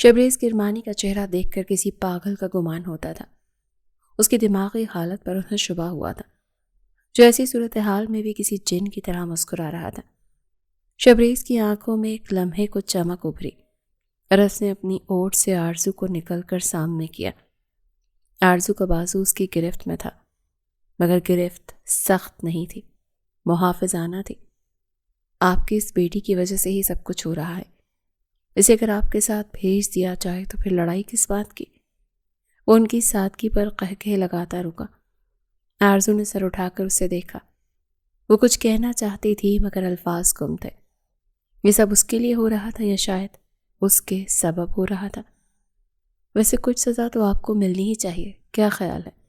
شبریز کرمانی کا چہرہ دیکھ کر کسی پاگل کا گمان ہوتا تھا۔ اس کی دماغی حالت پر انہیں شبہ ہوا تھا، جو ایسی صورتحال میں بھی کسی جن کی طرح مسکرا رہا تھا۔ شبریز کی آنکھوں میں ایک لمحے کو چمک ابھری اور اس نے اپنی اوٹ سے آرزو کو نکل کر سامنے کیا۔ آرزو کا بازو اس کی گرفت میں تھا، مگر گرفت سخت نہیں تھی، محافظانہ تھی۔ آپ کی اس بیٹی کی وجہ سے ہی سب کچھ ہو رہا ہے۔ اسے اگر آپ کے ساتھ بھیج دیا جائے تو پھر لڑائی کس بات کی؟ وہ ان کی سادگی پر قہقہے لگاتا رکا۔ آرزو نے سر اٹھا کر اسے دیکھا۔ وہ کچھ کہنا چاہتی تھی مگر الفاظ گم تھے۔ یہ سب اس کے لیے ہو رہا تھا یا شاید اس کے سبب ہو رہا تھا؟ ویسے کچھ سزا تو آپ کو ملنی ہی چاہیے، کیا خیال ہے؟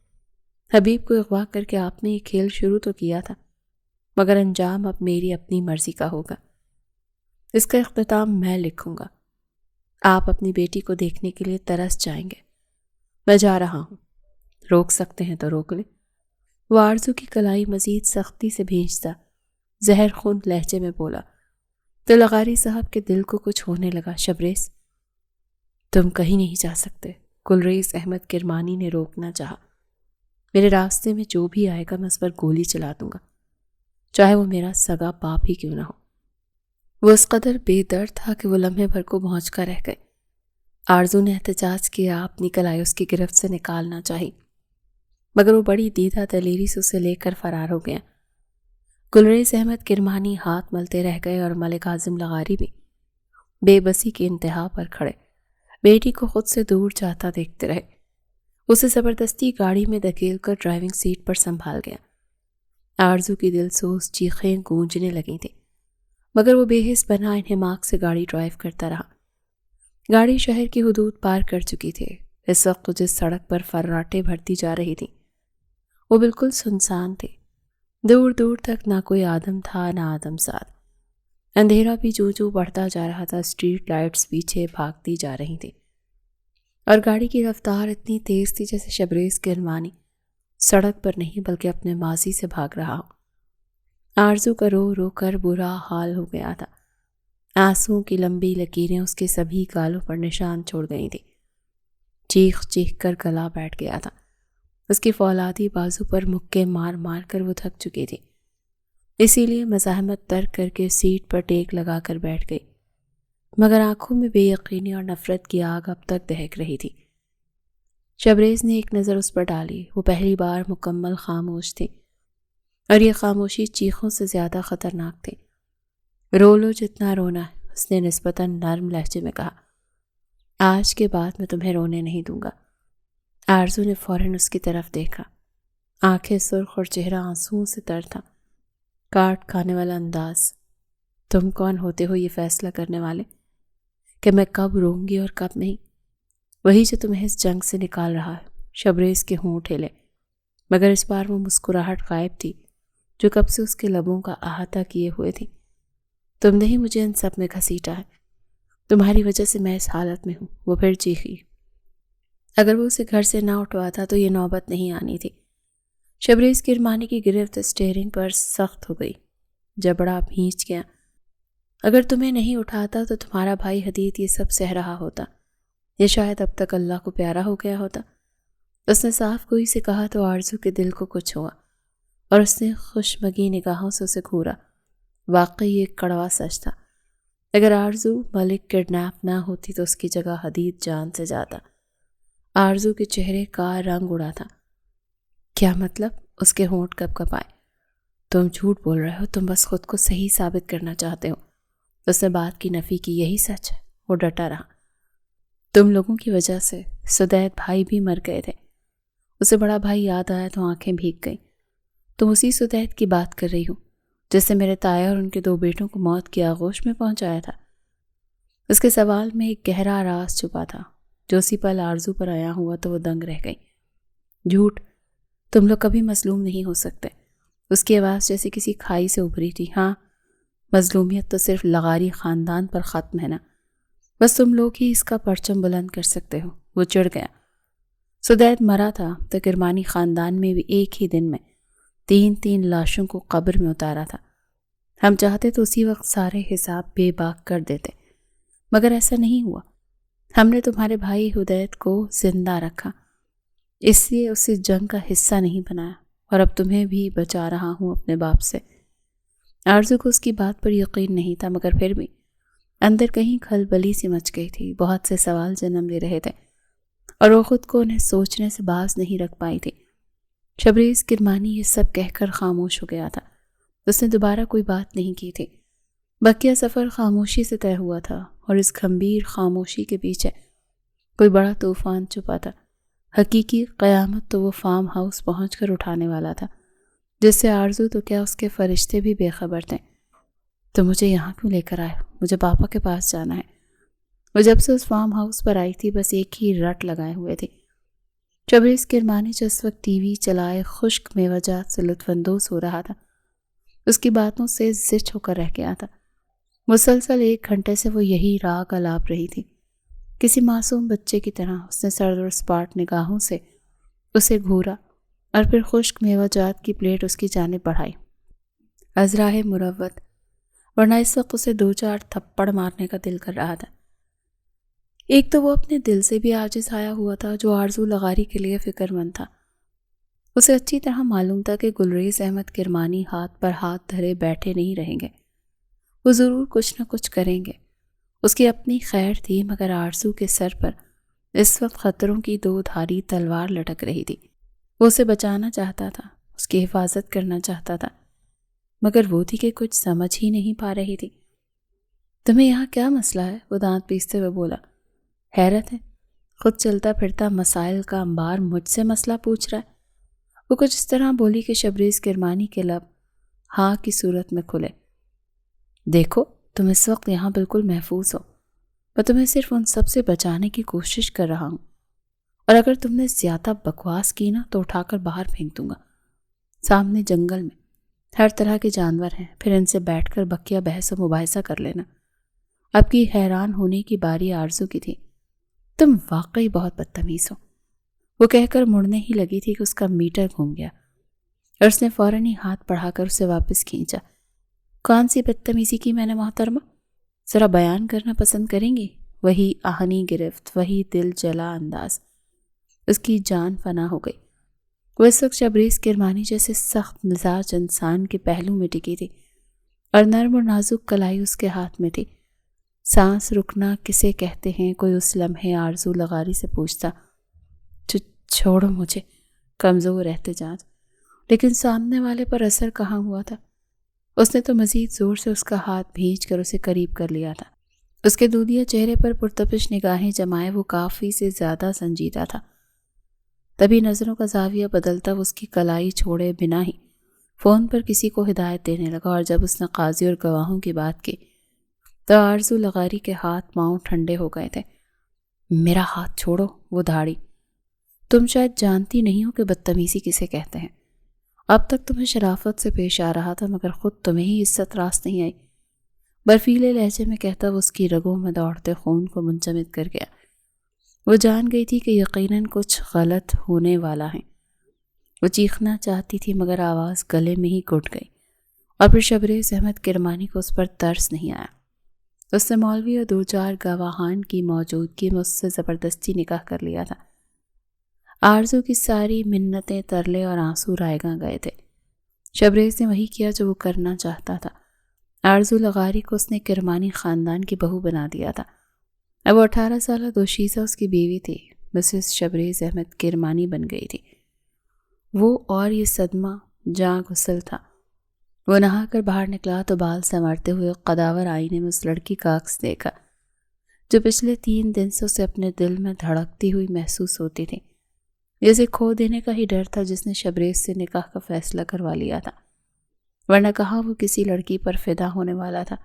حبیب کو اغوا کر کے آپ نے یہ کھیل شروع تو کیا تھا، مگر انجام اب میری اپنی مرضی کا ہوگا۔ اس کا اختتام میں لکھوں گا۔ آپ اپنی بیٹی کو دیکھنے کے لیے ترس جائیں گے۔ میں جا رہا ہوں، روک سکتے ہیں تو روک لیں۔ وہ آرزو کی کلائی مزید سختی سے بھینچتا زہر خون لہجے میں بولا تو لغاری صاحب کے دل کو کچھ ہونے لگا۔ شبریز، تم کہیں نہیں جا سکتے۔ گلریز احمد کرمانی نے روکنا چاہا۔ میرے راستے میں جو بھی آئے گا میں اس پر گولی چلا دوں گا، چاہے وہ میرا سگا باپ ہی کیوں نہ ہو۔ وہ اس قدر بے درد تھا کہ وہ لمحے بھر کو بھونچ کر رہ گئے۔ آرزو نے احتجاج کیا، اپنی کلائی اس کی گرفت سے نکالنا چاہی، مگر وہ بڑی دیدہ دلیری سے اسے لے کر فرار ہو گیا۔ گلریز احمد کرمانی ہاتھ ملتے رہ گئے اور ملک اعظم لغاری بھی بے بسی کی انتہا پر کھڑے بیٹی کو خود سے دور جاتا دیکھتے رہے۔ اسے زبردستی گاڑی میں دھکیل کر ڈرائیونگ سیٹ پر سنبھال گیا۔ آرزو کی دل سوز چیخیں گونجنے لگی تھیں، مگر وہ بے حس بنا انہماک سے گاڑی ڈرائیو کرتا رہا۔ گاڑی شہر کی حدود پار کر چکی تھی۔ اس وقت جس سڑک پر فراٹیں بھرتی جا رہی تھی وہ بالکل سنسان تھی۔ دور دور تک نہ کوئی آدم تھا نہ آدمزاد۔ اندھیرا بھی جو جو بڑھتا جا رہا تھا، اسٹریٹ لائٹس پیچھے بھاگتی جا رہی تھی اور گاڑی کی رفتار اتنی تیز تھی جیسے شبریز کرمانی سڑک پر نہیں بلکہ اپنے ماضی سے بھاگ رہا ہو۔ آرزو کا رو رو کر برا حال ہو گیا تھا۔ آنسوؤں کی لمبی لکیریں اس کے سبھی گالوں پر نشان چھوڑ گئی تھی۔ چیخ چیخ کر گلا بیٹھ گیا تھا۔ اس کی فولادی بازو پر مکے مار مار کر وہ تھک چکی تھی، اسی لیے مزاحمت ترک کر کے سیٹ پر ٹیک لگا کر بیٹھ گئی، مگر آنکھوں میں بے یقینی اور نفرت کی آگ اب تک دہک رہی تھی۔ شبریز نے ایک نظر اس پر ڈالی۔ وہ پہلی بار مکمل خاموش تھی اور یہ خاموشی چیخوں سے زیادہ خطرناک تھی۔ رو لو جتنا رونا ہے، اس نے نسبتاً نرم لہجے میں کہا۔ آج کے بعد میں تمہیں رونے نہیں دوں گا۔ آرزو نے فوراً اس کی طرف دیکھا، آنکھیں سرخ اور چہرہ آنسوؤں سے تر تھا۔ کاٹ کھانے والا انداز۔ تم کون ہوتے ہو یہ فیصلہ کرنے والے کہ میں کب روں گی اور کب نہیں؟ وہی جو تمہیں اس جنگ سے نکال رہا ہے۔ شبریز کے ہونٹ ہلے، مگر اس بار وہ مسکراہٹ غائب تھی جو کب سے اس کے لبوں کا احاطہ کیے ہوئے تھی۔ تم نے ہی مجھے ان سب میں گھسیٹا ہے، تمہاری وجہ سے میں اس حالت میں ہوں۔ وہ پھر چیخی۔ اگر وہ اسے گھر سے نہ اٹھواتا تو یہ نوبت نہیں آنی تھی۔ شبریز کرمانی کی گرفت اسٹیئرنگ پر سخت ہو گئی، جبڑا بھینچ گیا۔ اگر تمہیں نہیں اٹھاتا تو تمہارا بھائی حدید یہ سب سہ رہا ہوتا، یہ شاید اب تک اللہ کو پیارا ہو گیا ہوتا۔ اس نے صاف گوئی سے کہا تو آرزو کے دل کو کچھ ہوا اور اس نے خوشمگی نگاہوں سے اسے گھورا۔ واقعی یہ کڑوا سچ تھا۔ اگر آرزو ملک کڈنیپ نہ ہوتی تو اس کی جگہ حدید جان سے جاتا۔ آرزو کے چہرے کا رنگ اڑا تھا۔ کیا مطلب؟ اس کے ہونٹ کپ کپ آئے۔ تم جھوٹ بول رہے ہو، تم بس خود کو صحیح ثابت کرنا چاہتے ہو۔ اس نے بات کی نفی کی۔ یہی سچ ہے۔ وہ ڈٹا رہا۔ تم لوگوں کی وجہ سے سدید بھائی بھی مر گئے تھے۔ اسے بڑا بھائی یاد آیا تو آنکھیں بھیگ گئیں۔ تم اسی سدید کی بات کر رہی ہو جس سے میرے تایا اور ان کے 2 بیٹوں کو موت کی آغوش میں پہنچایا تھا؟ اس کے سوال میں ایک گہرا راز چھپا تھا جو اسی پل آرزو پر آیا ہوا تو وہ دنگ رہ گئی۔ جھوٹ، تم لوگ کبھی مظلوم نہیں ہو سکتے۔ اس کی آواز جیسے کسی کھائی سے ابھری تھی۔ ہاں، مظلومیت تو صرف لغاری خاندان پر ختم ہے نا، بس تم لوگ ہی اس کا پرچم بلند کر سکتے ہو۔ وہ چڑھ گیا۔ سدید مرا تھا تو کرمانی خاندان میں بھی ایک ہی دن میں 3 لاشوں کو قبر میں اتارا تھا۔ ہم چاہتے تو اسی وقت سارے حساب بے باک کر دیتے، مگر ایسا نہیں ہوا۔ ہم نے تمہارے بھائی ہدایت کو زندہ رکھا، اس لیے اسے جنگ کا حصہ نہیں بنایا، اور اب تمہیں بھی بچا رہا ہوں اپنے باپ سے۔ آرزو کو اس کی بات پر یقین نہیں تھا، مگر پھر بھی اندر کہیں کھلبلی سی مچ گئی تھی۔ بہت سے سوال جنم لے رہے تھے اور وہ خود کو انہیں سوچنے سے باز نہیں رکھ پائی تھی۔ شبریز کرمانی یہ سب کہہ کر خاموش ہو گیا تھا۔ اس نے دوبارہ کوئی بات نہیں کی تھی۔ بقیہ سفر خاموشی سے طے ہوا تھا، اور اس گھمبیر خاموشی کے پیچھے کوئی بڑا طوفان چھپا تھا۔ حقیقی قیامت تو وہ فارم ہاؤس پہنچ کر اٹھانے والا تھا، جس سے آرزو تو کیا اس کے فرشتے بھی بے خبر تھے۔ تو مجھے یہاں کیوں لے کر آئے؟ مجھے پاپا کے پاس جانا ہے۔ وہ جب سے اس فارم ہاؤس پر آئی تھی بس ایک ہی رٹ لگائے ہوئے تھی۔ شبریز کرمانی جس وقت ٹی وی چلائے خشک میوہ جات سے لطف اندوز ہو رہا تھا، اس کی باتوں سے زچ ہو کر رہ گیا تھا۔ مسلسل 1 گھنٹے سے وہ یہی راگ الاپ رہی تھی۔ کسی معصوم بچے کی طرح اس نے سرد اور سپاٹ نگاہوں سے اسے گھورا اور پھر خشک میوہ جات کی پلیٹ اس کی جانب بڑھائی، ازراہ مروت، ورنہ اس وقت اسے 2-4 تھپڑ مارنے کا دل کر رہا تھا۔ ایک تو وہ اپنے دل سے بھی عاجز آیا ہوا تھا جو آرزو لغاری کے لیے فکر مند تھا۔ اسے اچھی طرح معلوم تھا کہ گلریز احمد کرمانی ہاتھ پر ہاتھ دھرے بیٹھے نہیں رہیں گے، وہ ضرور کچھ نہ کچھ کریں گے۔ اس کی اپنی خیر تھی، مگر آرزو کے سر پر اس وقت خطروں کی 2 دھاری تلوار لٹک رہی تھی۔ وہ اسے بچانا چاہتا تھا، اس کی حفاظت کرنا چاہتا تھا، مگر وہ تھی کہ کچھ سمجھ ہی نہیں پا رہی تھی۔ تمہیں یہاں کیا مسئلہ ہے؟ وہ دانت پیستے ہوئے بولا۔ حیرت ہے، خود چلتا پھرتا مسائل کا انبار مجھ سے مسئلہ پوچھ رہا ہے۔ وہ کچھ اس طرح بولی کہ شبریز کرمانی کے لب ہاں کی صورت میں کھلے۔ دیکھو، تم اس وقت یہاں بالکل محفوظ ہو، میں تمہیں صرف ان سب سے بچانے کی کوشش کر رہا ہوں، اور اگر تم نے زیادہ بکواس کی نا تو اٹھا کر باہر پھینک دوں گا۔ سامنے جنگل میں ہر طرح کے جانور ہیں، پھر ان سے بیٹھ کر بقیہ بحث و مباحثہ کر لینا۔ اب کی حیران ہونے کی باری آرزو کی تھی۔ تم واقعی بہت بدتمیز ہو، وہ کہہ کر مڑنے ہی لگی تھی کہ اس کا میٹر گھوم گیا اور اس نے فوراً ہی ہاتھ بڑھا کر اسے واپس کھینچا۔ کون سی بدتمیزی کی میں نے محترمہ؟ ذرا بیان کرنا پسند کریں گی؟ وہی آہنی گرفت، وہی دل جلا انداز۔ اس کی جان فنا ہو گئی۔ وہ اس وقت شبریز کرمانی جیسے سخت مزاج انسان کے پہلو میں ٹکی تھی، اور نرم اور نازک کلائی اس کے ہاتھ میں تھی۔ سانس رکنا کسے کہتے ہیں؟ کوئی اس لمحے آرزو لغاری سے پوچھتا۔ چھوڑو مجھے، کمزور احتجاج، لیکن سامنے والے پر اثر کہاں ہوا تھا۔ اس نے تو مزید زور سے اس کا ہاتھ بھینچ کر اسے قریب کر لیا تھا۔ اس کے دودھیا چہرے پر پرتپش نگاہیں جمائے وہ کافی سے زیادہ سنجیدہ تھا۔ تبھی نظروں کا زاویہ بدلتا وہ اس کی کلائی چھوڑے بنا ہی فون پر کسی کو ہدایت دینے لگا، اور جب اس نے قاضی اور گواہوں کی بات کی تو آرزو لغاری کے ہاتھ پاؤں ٹھنڈے ہو گئے تھے۔ میرا ہاتھ چھوڑو، وہ دھاڑی۔ تم شاید جانتی نہیں ہو کہ بدتمیزی کسے کہتے ہیں۔ اب تک تمہیں شرافت سے پیش آ رہا تھا، مگر خود تمہیں ہی عزت راست نہیں آئی۔ برفیلے لہجے میں کہتا وہ اس کی رگوں میں دوڑتے خون کو منجمد کر گیا۔ وہ جان گئی تھی کہ یقیناً کچھ غلط ہونے والا ہے۔ وہ چیخنا چاہتی تھی مگر آواز گلے میں ہی گھٹ گئی، اور پھر شبریز احمد کرمانی کو اس پر ترس نہیں آیا۔ اس نے مولوی اور 2-4 گواہان کی موجودگی میں اس سے زبردستی نکاح کر لیا تھا۔ آرزو کی ساری منتیں، ترلے اور آنسو رائیگاں گئے تھے۔ شبریز نے وہی کیا جو وہ کرنا چاہتا تھا۔ آرزو لغاری کو اس نے کرمانی خاندان کی بہو بنا دیا تھا۔ اب وہ 18 سالہ دوشیزہ اس کی بیوی تھی، مسز شبریز احمد کرمانی بن گئی تھی۔ وہ اور یہ صدمہ جاں گسل تھا۔ وہ نہا کر باہر نکلا تو بال سنوارتے ہوئے قداور آئینے میں اس لڑکی کا عکس دیکھا جو پچھلے 3 دن سے اسے اپنے دل میں دھڑکتی ہوئی محسوس ہوتی تھی، جسے کھو دینے کا ہی ڈر تھا جس نے شبریز سے نکاح کا فیصلہ کروا لیا تھا، ورنہ کہاں وہ کسی لڑکی پر فدا ہونے والا تھا۔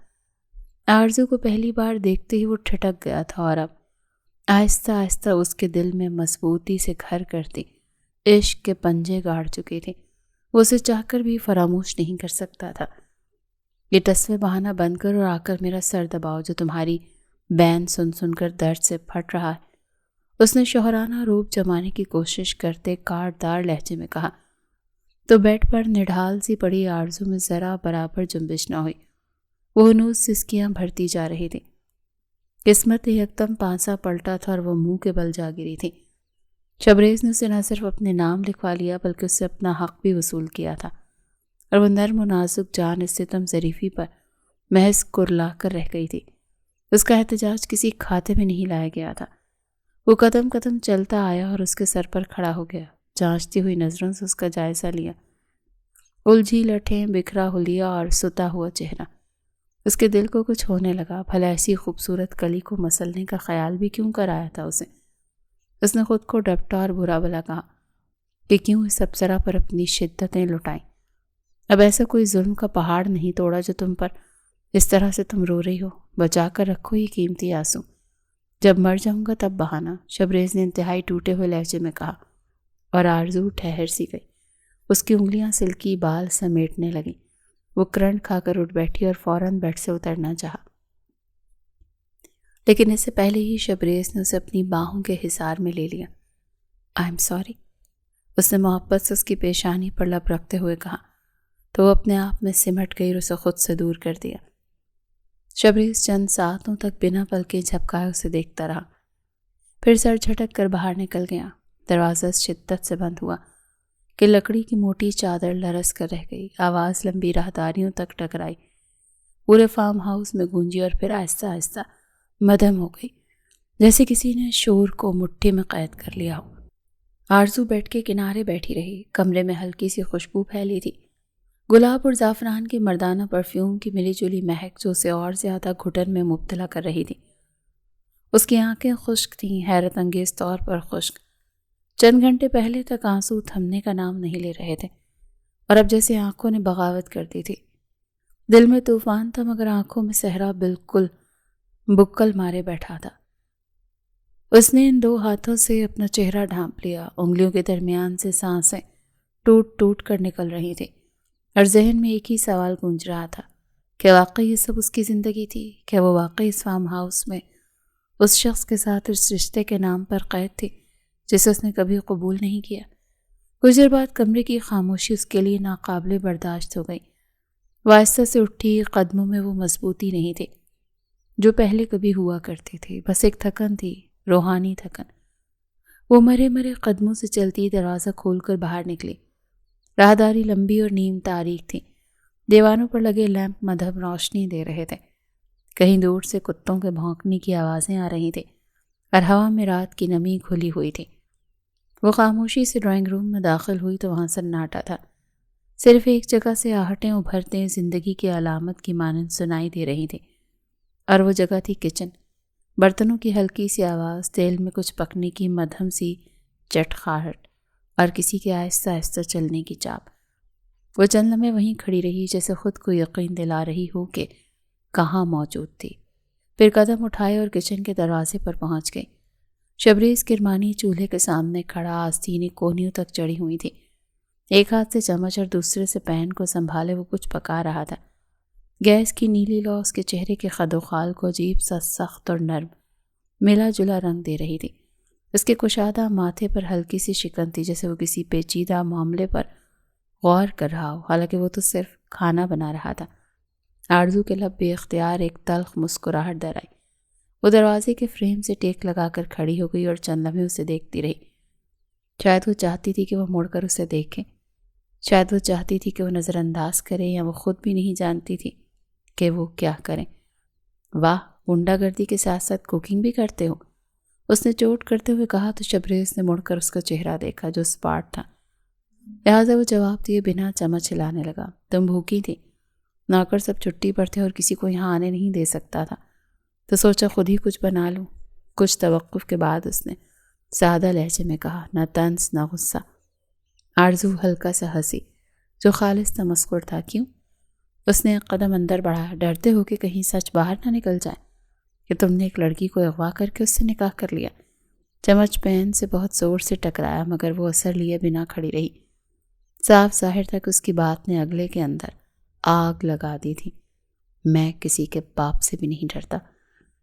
آرزو کو پہلی بار دیکھتے ہی وہ ٹھٹک گیا تھا، اور اب آہستہ آہستہ اس کے دل میں مضبوطی سے گھر کرتی عشق کے پنجے گاڑ چکی تھی۔ وہ اسے چاہ کر بھی فراموش نہیں کر سکتا تھا۔ یہ ٹسوے بہانہ بند کر اور آ کر میرا سر دباؤ جو تمہاری بین سن سن کر درد سے پھٹ رہا ہے، اس نے شوہرانہ روپ جمانے کی کوشش کرتے کاٹدار لہجے میں کہا، تو بیڈ پر نڈھال سی پڑی آرزو میں ذرا برابر جنبش نہ ہوئی۔ وہ ہنوز سسکیاں بھرتی جا رہی تھی۔ قسمت نے یکدم پانسا پلٹا تھا اور وہ منہ کے بل جا گری تھی۔ شبریز نے اسے نہ صرف اپنے نام لکھوا لیا بلکہ اس سے اپنا حق بھی وصول کیا تھا، اور وہ نرم و نازک جان اس ستم ظریفی پر محض کرلا کر رہ گئی تھی۔ اس کا احتجاج کسی کھاتے میں نہیں لایا گیا تھا۔ وہ قدم قدم چلتا آیا اور اس کے سر پر کھڑا ہو گیا، جانچتی ہوئی نظروں سے اس کا جائزہ لیا۔ الجھی لٹھیں، بکھرا حلیہ اور ستا ہوا چہرہ۔ اس کے دل کو کچھ ہونے لگا، بھلا ایسی خوبصورت کلی کو مسلنے کا خیال بھی کیوں کر آیا تھا اسے؟ اس نے خود کو ڈپٹا اور برا بھلا کہا کہ کیوں اس افسرہ پر اپنی شدتیں لٹائیں۔ اب ایسا کوئی ظلم کا پہاڑ نہیں توڑا جو تم پر اس طرح سے تم رو رہی ہو۔ بچا کر رکھو یہ قیمتی آنسو، جب مر جاؤں گا تب بہانا، شبریز نے انتہائی ٹوٹے ہوئے لہجے میں کہا، اور آرزو ٹھہر سی گئی۔ اس کی انگلیاں سلکی بال سمیٹنے لگیں۔ وہ کرنٹ کھا کر اٹھ بیٹھی اور فوراً بیڈ سے اترنا چاہا، لیکن اس سے پہلے ہی شبریز نے اسے اپنی باہوں کے حصار میں لے لیا۔ آئی ایم سوری، اس نے محبت سے اس کی پیشانی پر لب رکھتے ہوئے کہا، تو وہ اپنے آپ میں سمٹ گئی اور اسے خود سے دور کر دیا۔ شبریز چند ساعتوں تک بنا پلکیں جھپکائے اسے دیکھتا رہا، پھر سر جھٹک کر باہر نکل گیا۔ دروازہ شدت سے بند ہوا کہ لکڑی کی موٹی چادر لرز کر رہ گئی۔ آواز لمبی راہداریوں تک ٹکرائی، پورے فارم ہاؤس میں گونجی اور پھر آہستہ آہستہ مدھم ہو گئی، جیسے کسی نے شور کو مٹھی میں قید کر لیا ہو۔ آرزو بیڈ کے کنارے بیٹھی رہی۔ کمرے میں ہلکی سی خوشبو پھیلی تھی، گلاب اور زعفران کی مردانہ پرفیوم کی ملی جلی مہک جو اسے اور زیادہ گھٹن میں مبتلا کر رہی تھی۔ اس کی آنکھیں خشک تھیں، حیرت انگیز طور پر خشک۔ چند گھنٹے پہلے تک آنسو تھمنے کا نام نہیں لے رہے تھے، اور اب جیسے آنکھوں نے بغاوت کر دی تھی۔ دل میں طوفان تھا مگر آنکھوں میں صحرا بالکل بکل مارے بیٹھا تھا۔ اس نے ان دو ہاتھوں سے اپنا چہرہ ڈھانپ لیا، انگلیوں کے درمیان سے سانسیں ٹوٹ ٹوٹ کر نکل رہی تھی، اور ذہن میں ایک ہی سوال گونج رہا تھا کہ واقعی یہ سب اس کی زندگی تھی؟ کیا وہ واقعی اس فارم ہاؤس میں اس شخص کے ساتھ اس رشتے کے نام پر قید تھی جسے اس نے کبھی قبول نہیں کیا؟ کچھ دیر بعد کمرے کی خاموشی اس کے لیے ناقابل برداشت ہو گئی۔ وہ آہستہ سے اٹھی، قدموں میں وہ مضبوطی نہیں تھی جو پہلے کبھی ہوا کرتی تھی، بس ایک تھکن تھی، روحانی تھکن۔ وہ مرے مرے قدموں سے چلتی دروازہ کھول کر باہر نکلی۔ راہداری لمبی اور نیم تاریک تھی، دیواروں پر لگے لیمپ مدھم روشنی دے رہے تھے، کہیں دور سے کتوں کے بھونکنے کی آوازیں آ رہی تھیں، اور ہوا میں رات کی نمی گھلی ہوئی تھی۔ وہ خاموشی سے ڈرائنگ روم میں داخل ہوئی تو وہاں سناٹا تھا، صرف ایک جگہ سے آہٹیں ابھرتے زندگی کی علامت کی مانند سنائی دے رہی تھی، اور وہ جگہ تھی کچن۔ برتنوں کی ہلکی سی آواز، تیل میں کچھ پکنے کی مدھم سی چٹخاہٹ، اور کسی کے آہستہ آہستہ چلنے کی چاپ۔ وہ چند لمحے وہیں کھڑی رہی، جیسے خود کو یقین دلا رہی ہو کہ کہاں موجود تھی، پھر قدم اٹھائے اور کچن کے دروازے پر پہنچ گئی۔ شبریز کرمانی چولہے کے سامنے کھڑا، آستینیں کونیوں تک چڑھی ہوئی تھی، ایک ہاتھ سے چمچ اور دوسرے سے پین کو سنبھالے وہ کچھ پکا رہا تھا۔ گیس کی نیلی لو اس کے چہرے کے خد و خال کو عجیب سا سخت اور نرم ملا جلا رنگ دے رہی تھی۔ اس کے کشادہ ماتھے پر ہلکی سی شکن تھی، جیسے وہ کسی پیچیدہ معاملے پر غور کر رہا ہو، حالانکہ وہ تو صرف کھانا بنا رہا تھا۔ آرزو کے لب بے اختیار ایک تلخ مسکراہٹ در آئی۔ وہ دروازے کے فریم سے ٹیک لگا کر کھڑی ہو گئی اور چند لمحے اسے دیکھتی رہی۔ شاید وہ چاہتی تھی کہ وہ مڑ کر اسے دیکھے، شاید وہ چاہتی تھی کہ وہ نظر انداز کرے، یا وہ خود بھی نہیں جانتی تھی کہ وہ کیا کریں۔ واہ، غنڈہ گردی کے ساتھ ساتھ کوکنگ بھی کرتے ہو، اس نے چوٹ کرتے ہوئے کہا تو شبریز نے مڑ کر اس کا چہرہ دیکھا جو سپاٹ تھا، لہٰذا وہ جواب دیے بنا چمچ ہلانے لگا۔ تم بھوکی تھی، نوکر سب چھٹی پر تھے اور کسی کو یہاں آنے نہیں دے سکتا تھا، تو سوچا خود ہی کچھ بنا لوں۔ کچھ توقف کے بعد اس نے سادہ لہجے میں کہا، نہ طنز نہ غصہ۔ آرزو ہلکا سا ہنسی جو خالص تمسخر تھا۔ کیوں؟ اس نے ایک قدم اندر بڑھایا۔ ڈرتے ہو کہ کہیں سچ باہر نہ نکل جائے کہ تم نے ایک لڑکی کو اغوا کر کے اس سے نکاح کر لیا؟ چمچ پین سے بہت زور سے ٹکرایا مگر وہ اثر لیے بنا کھڑی رہی۔ صاف ظاہر تھا کہ اس کی بات نے اگلے کے اندر آگ لگا دی تھی۔ میں کسی کے باپ سے بھی نہیں ڈرتا۔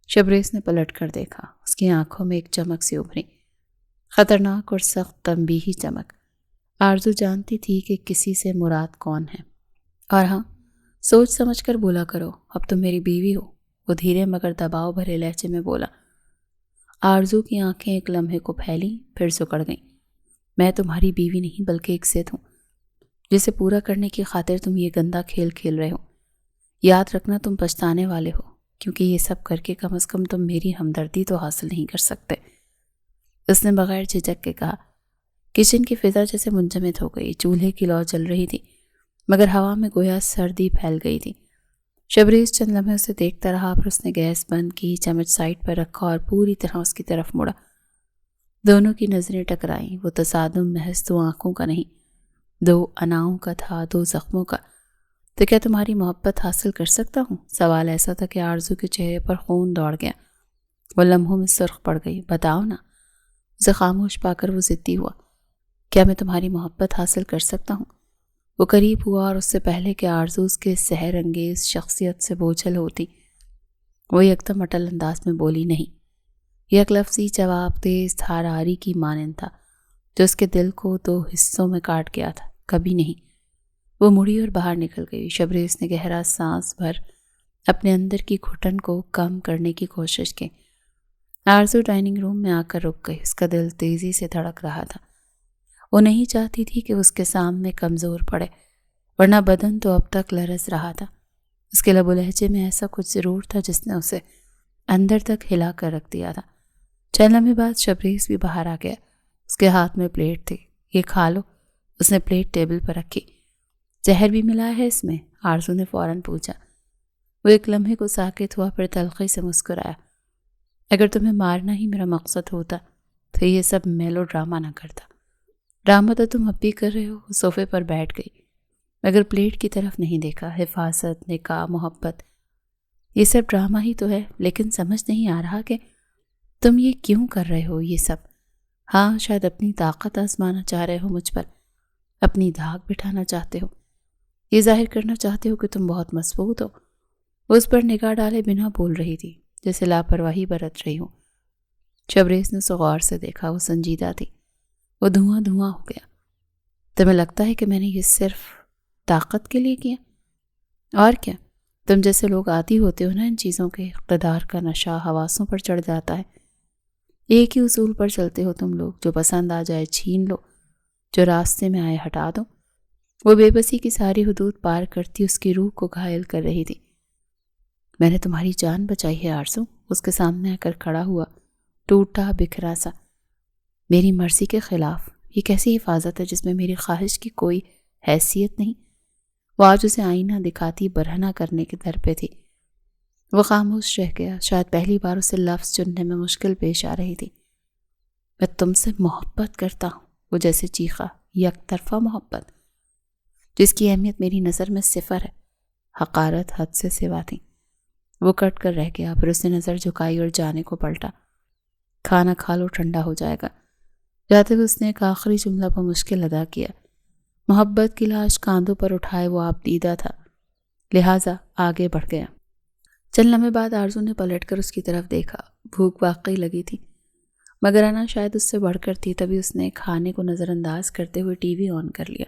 شبریز نے پلٹ کر دیکھا، اس کی آنکھوں میں ایک چمک سی ابھری، خطرناک اور سخت تنبیہی چمک۔ آرزو جانتی تھی کہ کسی سے مراد کون ہے، اور ہاں، سوچ سمجھ کر بولا کرو، اب تم میری بیوی ہو، وہ دھیرے مگر دباؤ بھرے لہجے میں بولا۔ آرزو کی آنکھیں ایک لمحے کو پھیلیں پھر سکڑ گئیں۔ میں تمہاری بیوی نہیں بلکہ ایک ضد ہوں جسے پورا کرنے کی خاطر تم یہ گندا کھیل کھیل رہے ہو۔ یاد رکھنا تم پچھتانے والے ہو، کیونکہ یہ سب کر کے کم از کم تم میری ہمدردی تو حاصل نہیں کر سکتے۔ اس نے بغیر جھجک کے کہا۔ کچن کی فضا جیسے منجمد ہو گئی، چولہے کی لو جل رہی تھی مگر ہوا میں گویا سردی پھیل گئی تھی۔ شبریز چند لمحے اسے دیکھتا رہا، پھر اس نے گیس بند کی، چمچ سائڈ پر رکھا اور پوری طرح اس کی طرف مڑا۔ دونوں کی نظریں ٹکرائیں۔ وہ تصادم محض دو آنکھوں کا نہیں، دو اناؤں کا تھا، دو زخموں کا۔ تو کیا تمہاری محبت حاصل کر سکتا ہوں؟ سوال ایسا تھا کہ آرزو کے چہرے پر خون دوڑ گیا۔ وہ لمحوں میں سرخ پڑ گئی۔ بتاؤ نا۔ اسے خاموش پا کر وہ ضدی ہوا۔ کیا میں تمہاری محبت حاصل کر سکتا ہوں؟ وہ قریب ہوا اور اس سے پہلے کہ آرزو اس کے سحر انگیز شخصیت سے بوجھل ہوتی، وہ یکدم اٹل انداز میں بولی، نہیں۔ یک لفظی جواب تیز دھار آری کی مانند تھا جو اس کے دل کو دو حصوں میں کاٹ گیا تھا۔ کبھی نہیں۔ وہ مڑی اور باہر نکل گئی۔ شبریز نے گہرا سانس بھر اپنے اندر کی گھٹن کو کم کرنے کی کوشش کی۔ آرزو ڈائننگ روم میں آ کر رک گئی۔ اس کا دل تیزی سے دھڑک رہا تھا۔ وہ نہیں چاہتی تھی کہ اس کے سامنے کمزور پڑے، ورنہ بدن تو اب تک لرز رہا تھا۔ اس کے لب و لہجے میں ایسا کچھ ضرور تھا جس نے اسے اندر تک ہلا کر رکھ دیا تھا۔ چند لمحے بعد شبریز بھی باہر آ گیا۔ اس کے ہاتھ میں پلیٹ تھی۔ یہ کھا لو۔ اس نے پلیٹ ٹیبل پر رکھی۔ زہر بھی ملا ہے اس میں؟ آرزو نے فوراً پوچھا۔ وہ ایک لمحے کو ساکت ہوا، پھر تلخی سے مسکرایا۔ اگر تمہیں مارنا ہی میرا مقصد ہوتا تو یہ سب میلو ڈرامہ نہ کرتا۔ ڈرامہ تو تم اب بھی کر رہے ہو۔ صوفے پر بیٹھ گئی مگر پلیٹ کی طرف نہیں دیکھا۔ حفاظت، نکاح، محبت، یہ سب ڈرامہ ہی تو ہے، لیکن سمجھ نہیں آ رہا کہ تم یہ کیوں کر رہے ہو یہ سب۔ ہاں، شاید اپنی طاقت آزمانا چاہ رہے ہو مجھ پر، اپنی دھاک بٹھانا چاہتے ہو، یہ ظاہر کرنا چاہتے ہو کہ تم بہت مضبوط ہو۔ وہ اس پر نگاہ ڈالے بنا بول رہی تھی، جیسے لاپرواہی برت رہی ہو۔ شبریز نے اسے غور سے دیکھا۔ وہ سنجیدہ تھی۔ وہ دھواں دھواں ہو گیا۔ تمہیں لگتا ہے کہ میں نے یہ صرف طاقت کے لیے کیا؟ اور کیا؟ تم جیسے لوگ عادی ہوتے ہو نا ان چیزوں کے، اقتدار کا نشہ حواسوں پر چڑھ جاتا ہے۔ ایک ہی اصول پر چلتے ہو تم لوگ، جو پسند آ جائے چھین لو، جو راستے میں آئے ہٹا دو۔ وہ بے بسی کی ساری حدود پار کرتی اس کی روح کو گھائل کر رہی تھی۔ میں نے تمہاری جان بچائی ہے آرزو۔ اس کے سامنے آ کر کھڑا ہوا، ٹوٹا بکھرا سا۔ میری مرضی کے خلاف؟ یہ کیسی حفاظت ہے جس میں میری خواہش کی کوئی حیثیت نہیں؟ وہ آج اسے آئینہ دکھاتی برہنہ کرنے کے در پہ تھی۔ وہ خاموش رہ گیا۔ شاید پہلی بار اسے لفظ چننے میں مشکل پیش آ رہی تھی۔ میں تم سے محبت کرتا ہوں، وہ جیسے چیخا۔ یک طرفہ محبت جس کی اہمیت میری نظر میں صفر ہے۔ حقارت حد سے سوا تھی۔ وہ کٹ کر رہ گیا، پھر اس نے نظر جھکائی اور جانے کو پلٹا۔ کھانا کھا لو، ٹھنڈا ہو جائے گا۔ جاتے ہوئے اس نے ایک آخری جملہ پر مشکل ادا کیا۔ محبت کی لاش کاندھوں پر اٹھائے وہ آپ دیدہ تھا، لہٰذا آگے بڑھ گیا۔ چند لمحے بعد آرزو نے پلٹ کر اس کی طرف دیکھا۔ بھوک واقعی لگی تھی مگر انا شاید اس سے بڑھ کر تھی۔ تبھی اس نے کھانے کو نظر انداز کرتے ہوئے ٹی وی آن کر لیا۔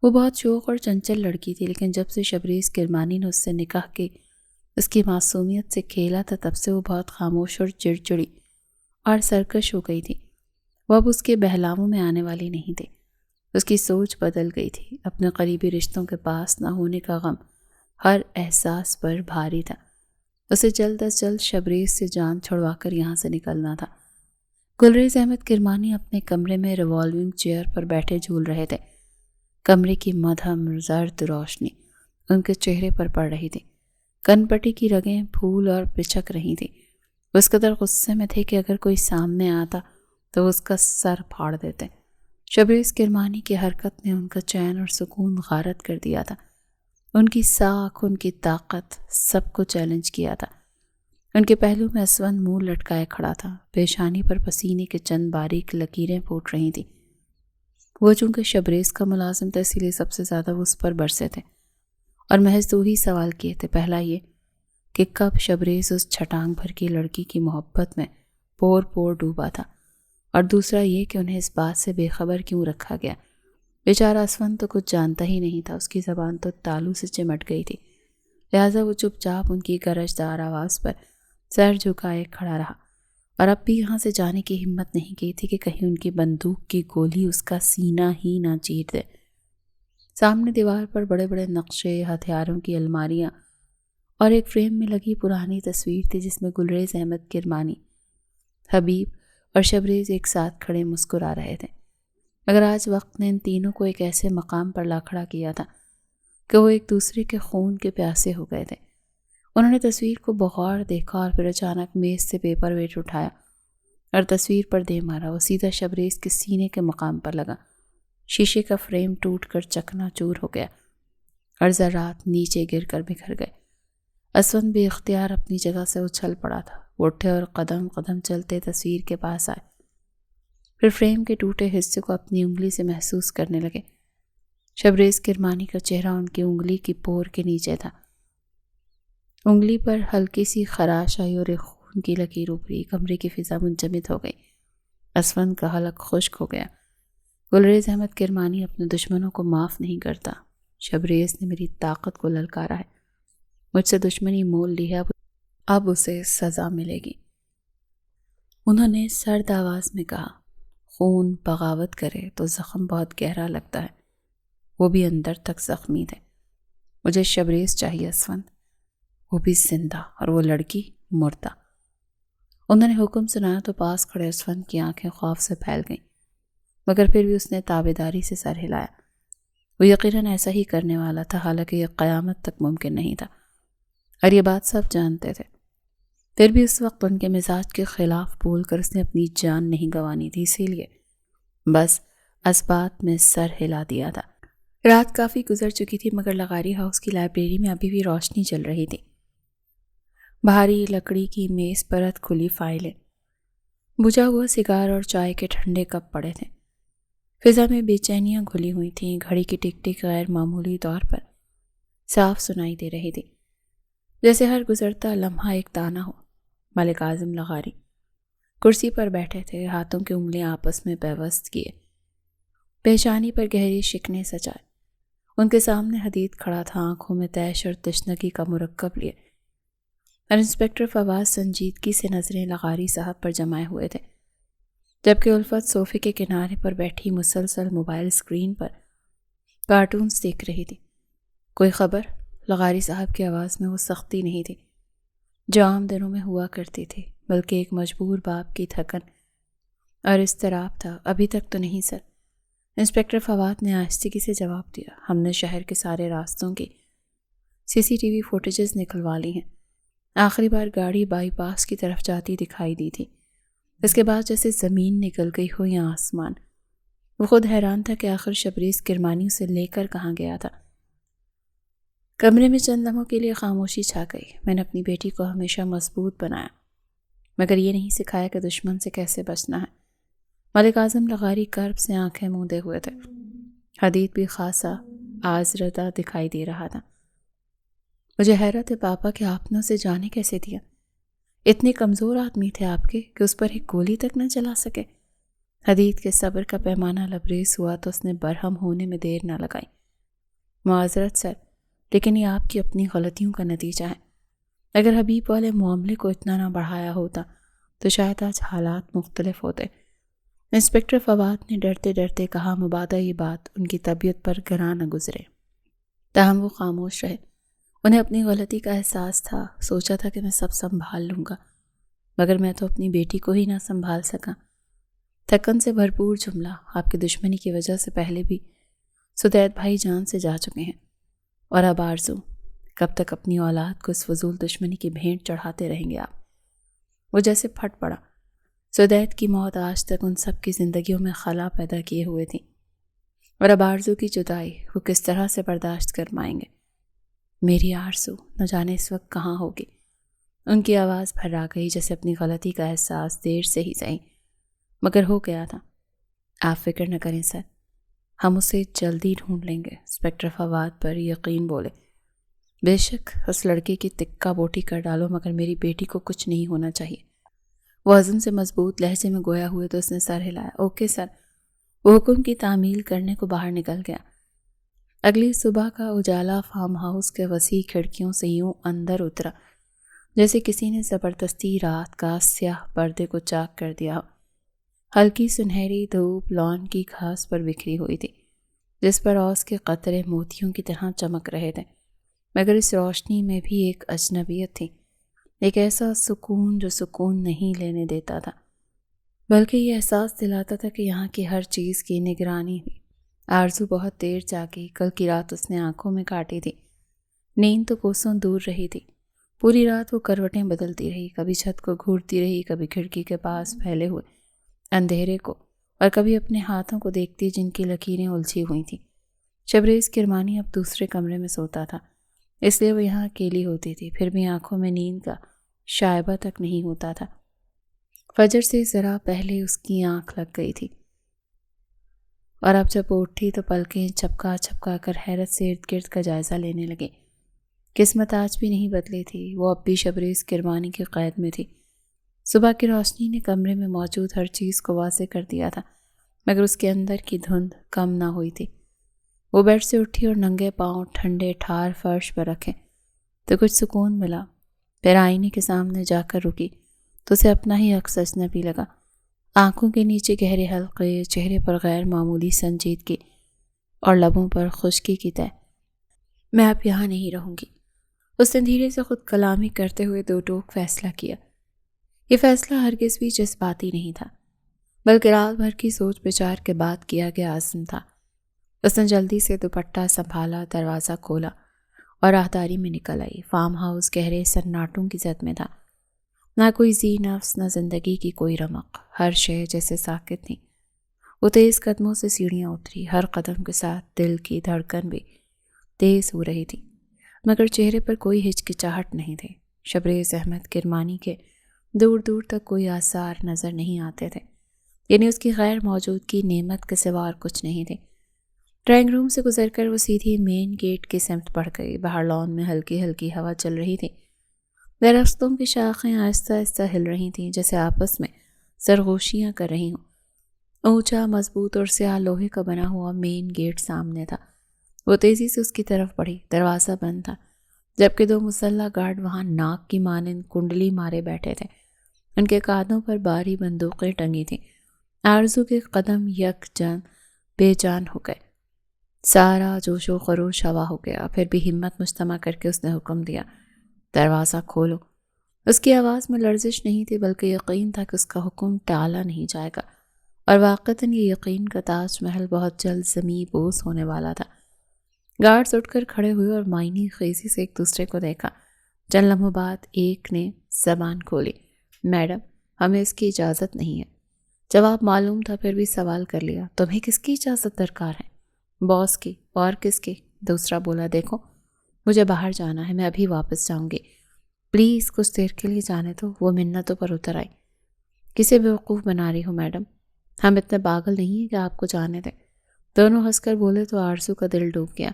وہ بہت شوق اور چنچل لڑکی تھی، لیکن جب سے شبریز کرمانی نے اس سے نکاح کی، اس کی معصومیت سے کھیلا تھا، تب سے وہ بہت خاموش اور چڑچڑی اور سرکش ہو گئی تھی۔ وہ اب اس کے بہلاووں میں آنے والی نہیں تھی۔ اس کی سوچ بدل گئی تھی۔ اپنے قریبی رشتوں کے پاس نہ ہونے کا غم ہر احساس پر بھاری تھا۔ اسے جلد از جلد شبریز سے جان چھڑوا کر یہاں سے نکلنا تھا۔ گلریز احمد کرمانی اپنے کمرے میں ریوالونگ چیئر پر بیٹھے جھول رہے تھے۔ کمرے کی مدھم زرد روشنی ان کے چہرے پر پڑ رہی تھی۔ کن پٹی کی رگیں پھول اور پچک رہی تھی۔ وہ اس قدر غصے میں تھے کہ اگر کوئی سامنے آتا تو وہ اس کا سر پھاڑ دیتے۔ شبریز کرمانی کی حرکت نے ان کا چین اور سکون غارت کر دیا تھا۔ ان کی ساکھ، ان کی طاقت سب کو چیلنج کیا تھا۔ ان کے پہلو میں اسود منہ لٹکائے کھڑا تھا۔ پیشانی پر پسینے کے چند باریک لکیریں پھوٹ رہی تھیں۔ وہ چونکہ شبریز کا ملازم تھا، اسی لیے سب سے زیادہ وہ اس پر برسے تھے اور محض دو ہی سوال کیے تھے۔ پہلا یہ کہ کب شبریز اس چھٹانگ بھر کی لڑکی کی محبت میں پور پور ڈوبا تھا، اور دوسرا یہ کہ انہیں اس بات سے بے خبر کیوں رکھا گیا۔ بیچارہ اسفند تو کچھ جانتا ہی نہیں تھا۔ اس کی زبان تو تالو سے چمٹ گئی تھی۔ لہٰذا وہ چپ چاپ ان کی گرجدار آواز پر سر جھکائے کھڑا رہا، اور اب بھی یہاں سے جانے کی ہمت نہیں کی تھی کہ کہیں ان کی بندوق کی گولی اس کا سینہ ہی نہ چیر دے۔ سامنے دیوار پر بڑے بڑے نقشے، ہتھیاروں کی الماریاں اور ایک فریم میں لگی پرانی تصویر تھی جس میں گلریز احمد کرمانی، حبیب اور شبریز ایک ساتھ کھڑے مسکرا رہے تھے، مگر آج وقت نے ان تینوں کو ایک ایسے مقام پر لا کھڑا کیا تھا کہ وہ ایک دوسرے کے خون کے پیاسے ہو گئے تھے۔ انہوں نے تصویر کو بغور دیکھا اور پھر اچانک میز سے پیپر ویٹ اٹھایا اور تصویر پر دے مارا۔ وہ سیدھا شبریز کے سینے کے مقام پر لگا۔ شیشے کا فریم ٹوٹ کر چکنا چور ہو گیا اور ذرات نیچے گر کر بکھر گئے۔ اسون بے اختیار اپنی جگہ سے اچھل پڑا تھا۔ وہ اٹھے اور قدم قدم چلتے تصویر کے پاس آئے، پھر فریم کے ٹوٹے حصے کو اپنی انگلی سے محسوس کرنے لگے۔ شبریز کرمانی کا چہرہ ان کی انگلی کی پور کے نیچے تھا۔ انگلی پر ہلکی سی خراش آئی اور ایک خون کی لکیر ابھری۔ کمرے کی فضا منجمد ہو گئی۔ اسون کا حلق خشک ہو گیا۔ گلریز احمد کرمانی اپنے دشمنوں کو معاف نہیں کرتا۔ شبریز نے میری طاقت کو للکارا ہے، مجھ سے دشمنی مول لی ہے، اب اسے سزا ملے گی۔ انہوں نے سرد آواز میں کہا، خون بغاوت کرے تو زخم بہت گہرا لگتا ہے، وہ بھی اندر تک زخمی تھے۔ مجھے شبریز چاہیے اسون، وہ بھی زندہ اور وہ لڑکی مردہ۔ انہوں نے حکم سنایا تو پاس کھڑے اسون کی آنکھیں خوف سے پھیل گئیں، مگر پھر بھی اس نے تابعداری سے سر ہلایا۔ وہ یقیناً ایسا ہی کرنے والا تھا، حالانکہ یہ قیامت تک ممکن نہیں تھا، اور یہ بات سب جانتے تھے۔ پھر بھی اس وقت ان کے مزاج کے خلاف بول کر اس نے اپنی جان نہیں گنوانی تھی، اسی لیے بس اسبات میں سر ہلا دیا تھا۔ رات کافی گزر چکی تھی، مگر لغاری ہاؤس کی لائبریری میں ابھی بھی روشنی چل رہی تھی۔ بھاری لکڑی کی میز پر کھلی فائلیں، بجھا ہوا سگار اور چائے کے ٹھنڈے کپ پڑے تھے۔ فضا میں بے چینیاں گھلی ہوئی تھیں۔ گھڑی کی ٹک ٹک غیر معمولی طور پر صاف سنائی دے رہی تھی، جیسے ہر گزرتا لمحہ ایک تانا ہو۔ ملک اعظم لغاری کرسی پر بیٹھے تھے، ہاتھوں کی انگلیاں آپس میں پیوست کیے، پیشانی پر گہری شکنیں سجائے۔ ان کے سامنے حدید کھڑا تھا، آنکھوں میں تیش اور تشنگی کا مرکب لیے، اور انسپکٹر فواز سنجیدگی سے نظریں لغاری صاحب پر جمائے ہوئے تھے، جبکہ الفت صوفے کے کنارے پر بیٹھی مسلسل موبائل اسکرین پر کارٹونز دیکھ رہی تھی۔ کوئی خبر؟ لغاری صاحب کی آواز میں وہ سختی نہیں تھی جو عام دنوں میں ہوا کرتی تھی، بلکہ ایک مجبور باپ کی تھکن اور اضطراب تھا۔ ابھی تک تو نہیں سر، انسپکٹر فواد نے آہستگی سے جواب دیا۔ ہم نے شہر کے سارے راستوں کی CCTV فوٹیجز نکلوا لی ہیں۔ آخری بار گاڑی بائی پاس کی طرف جاتی دکھائی دی تھی، اس کے بعد جیسے زمین نکل گئی ہو یا آسمان۔ وہ خود حیران تھا کہ آخر شبریز کرمانی اسے لے کر کہاں گیا تھا۔ کمرے میں چند لمحوں کے لیے خاموشی چھا گئی۔ میں نے اپنی بیٹی کو ہمیشہ مضبوط بنایا، مگر یہ نہیں سکھایا کہ دشمن سے کیسے بچنا ہے۔ ملک اعظم لغاری کرب سے آنکھیں موندے ہوئے تھے۔ حدید بھی خاصا آزردہ دکھائی دے رہا تھا۔ مجھے حیرت ہے پاپا کہ آپ نے اسے جانے کیسے دیا؟ اتنے کمزور آدمی تھے آپ کے کہ اس پر ایک گولی تک نہ چلا سکے۔ حدید کے صبر کا پیمانہ لبریز ہوا تو اس نے برہم ہونے میں دیر نہ لگائی۔ معذرت سر، لیکن یہ آپ کی اپنی غلطیوں کا نتیجہ ہے۔ اگر حبیب والے معاملے کو اتنا نہ بڑھایا ہوتا تو شاید آج حالات مختلف ہوتے۔ انسپکٹر فواد نے ڈرتے ڈرتے کہا، مبادا یہ بات ان کی طبیعت پر گراں نہ گزرے۔ تاہم وہ خاموش رہے۔ انہیں اپنی غلطی کا احساس تھا، سوچا تھا کہ میں سب سنبھال لوں گا، مگر میں تو اپنی بیٹی کو ہی نہ سنبھال سکا۔ تھکن سے بھرپور جملہ، آپ کی دشمنی کی وجہ سے پہلے بھی سدید بھائی جان سے جا چکے ہیں، اور اب آرزو، کب تک اپنی اولاد کو اس فضول دشمنی کی بھینٹ چڑھاتے رہیں گے آپ؟ وہ جیسے پھٹ پڑا۔ سدید کی موت آج تک ان سب کی زندگیوں میں خلا پیدا کیے ہوئے تھی، اور اب آرزو کی جدائی وہ کس طرح سے برداشت کر پائیں گے؟ میری آرزو نہ جانے اس وقت کہاں ہوگی۔ ان کی آواز بھرا گئی، جیسے اپنی غلطی کا احساس دیر سے ہی صحیح مگر ہو گیا تھا۔ آپ فکر نہ کریں سر، ہم اسے جلدی ڈھونڈ لیں گے۔ انسپکٹر فواد پر یقین بولے، بے شک اس لڑکے کی تکہ بوٹی کر ڈالو، مگر میری بیٹی کو کچھ نہیں ہونا چاہیے۔ وہ عزم سے مضبوط لہجے میں گویا ہوئے تو اس نے سر ہلایا۔ Okay sir. وہ حکم کی تعمیل کرنے کو باہر نکل گیا۔ اگلی صبح کا اجالا فارم ہاؤس کے وسیع کھڑکیوں سے یوں اندر اترا جیسے کسی نے زبردستی رات کا سیاہ پردے کو چاک کر دیا ہو۔ ہلکی سنہری دھوپ لان کی گھاس پر بکھری ہوئی تھی، جس پر اوس کے قطرے موتیوں کی طرح چمک رہے تھے، مگر اس روشنی میں بھی ایک اجنبیت تھی، ایک ایسا سکون جو سکون نہیں لینے دیتا تھا، بلکہ یہ احساس دلاتا تھا کہ یہاں کی ہر چیز کی نگرانی ہوئی۔ آرزو بہت دیر جاگی، کل کی رات اس نے آنکھوں میں کاٹی تھی، نیند تو کوسوں دور رہی تھی۔ پوری رات وہ کروٹیں بدلتی رہی، کبھی چھت کو گھورتی رہی، کبھی کھڑکی کے پاس پھیلے ہوئے اندھیرے کو، اور کبھی اپنے ہاتھوں کو دیکھتی جن کی لکیریں الجھی ہوئی تھیں۔ شبریز کرمانی اب دوسرے کمرے میں سوتا تھا، اس لیے وہ یہاں اکیلی ہوتی تھی، پھر بھی آنکھوں میں نیند کا شائبہ تک نہیں ہوتا تھا۔ فجر سے ذرا پہلے اس کی آنکھ لگ گئی تھی، اور اب جب وہ اٹھی تو پلکیں چپکا چپکا کر حیرت سے ارد گرد کا جائزہ لینے لگے۔ قسمت آج بھی نہیں بدلی تھی، وہ اب بھی شبریز کرمانی کی قید میں تھی۔ صبح کی روشنی نے کمرے میں موجود ہر چیز کو واضح کر دیا تھا، مگر اس کے اندر کی دھند کم نہ ہوئی تھی۔ وہ بیڈ سے اٹھی اور ننگے پاؤں ٹھنڈے ٹھار فرش پر رکھے تو کچھ سکون ملا۔ پھر آئینے کے سامنے جا کر رکی تو اسے اپنا ہی عکس اجنبی لگا، آنکھوں کے نیچے گہرے حلقے، چہرے پر غیر معمولی سنجیدگی اور لبوں پر خشکی کی طے۔ میں اب یہاں نہیں رہوں گی، اس نے دھیرے سے خود کلامی کرتے ہوئے دو ٹوک فیصلہ کیا۔ یہ فیصلہ ہرگز بھی جذباتی نہیں تھا، بلکہ رات بھر کی سوچ بچار کے بعد کیا گیا عزم تھا۔ اس نے جلدی سے دوپٹہ سنبھالا، دروازہ کھولا اور راہداری میں نکل آئی۔ فارم ہاؤس گہرے سناٹوں کی زد میں تھا، نہ کوئی ذی نفس، نہ زندگی کی کوئی رمق، ہر شے جیسے ساکت تھی۔ وہ تیز قدموں سے سیڑھیاں اتری، ہر قدم کے ساتھ دل کی دھڑکن بھی تیز ہو رہی تھی، مگر چہرے پر کوئی ہچکچاہٹ نہیں تھی۔ شبریز احمد کرمانی کے دور دور تک کوئی آثار نظر نہیں آتے تھے، یعنی اس کی غیر موجودگی نعمت کے سوا اور کچھ نہیں تھی۔ ڈرائنگ روم سے گزر کر وہ سیدھی مین گیٹ کی سمت بڑھ گئی۔ باہر لان میں ہلکی ہلکی ہوا چل رہی تھی، درختوں کی شاخیں آہستہ آہستہ ہل رہی تھیں جیسے آپس میں سرگوشیاں کر رہی ہوں۔ اونچا، مضبوط اور سیاہ لوہے کا بنا ہوا مین گیٹ سامنے تھا۔ وہ تیزی سے اس کی طرف بڑھی، دروازہ بند تھا، جبکہ دو مسلح گارڈ وہاں ناک کی مانند کنڈلی مارے بیٹھے تھے، ان کے کاندھوں پر بھاری بندوقیں ٹنگی تھیں۔ آرزو کے قدم یکجن بے جان ہو گئے، سارا جوش و خروش ہوا ہو گیا۔ پھر بھی ہمت مجتمع کر کے اس نے حکم دیا، دروازہ کھولو۔ اس کی آواز میں لرزش نہیں تھی، بلکہ یقین تھا کہ اس کا حکم ٹالا نہیں جائے گا، اور واقعتاً یہ یقین کا تاج محل بہت جلد زمیں بوس ہونے والا تھا۔ گارڈز اٹھ کر کھڑے ہوئے اور معنی خیزی سے ایک دوسرے کو دیکھا۔ چند لمحوں بعد ایک نے زبان کھولی، میڈم، ہمیں اس کی اجازت نہیں ہے۔ جواب معلوم تھا، پھر بھی سوال کر لیا، تمہیں کس کی اجازت درکار ہے؟ باس کی۔ اور کس کی؟ دوسرا بولا، دیکھو مجھے باہر جانا ہے، میں ابھی واپس جاؤں گی، پلیز کچھ دیر کے لیے جانے دو۔ وہ منتوں پر اتر آئی۔ کسے بیوقوف بنا رہی ہو میڈم؟ ہم اتنے پاگل نہیں ہیں کہ آپ کو جانے دیں۔ دونوں ہنس کر بولے تو آرزو کا دل ڈوب گیا،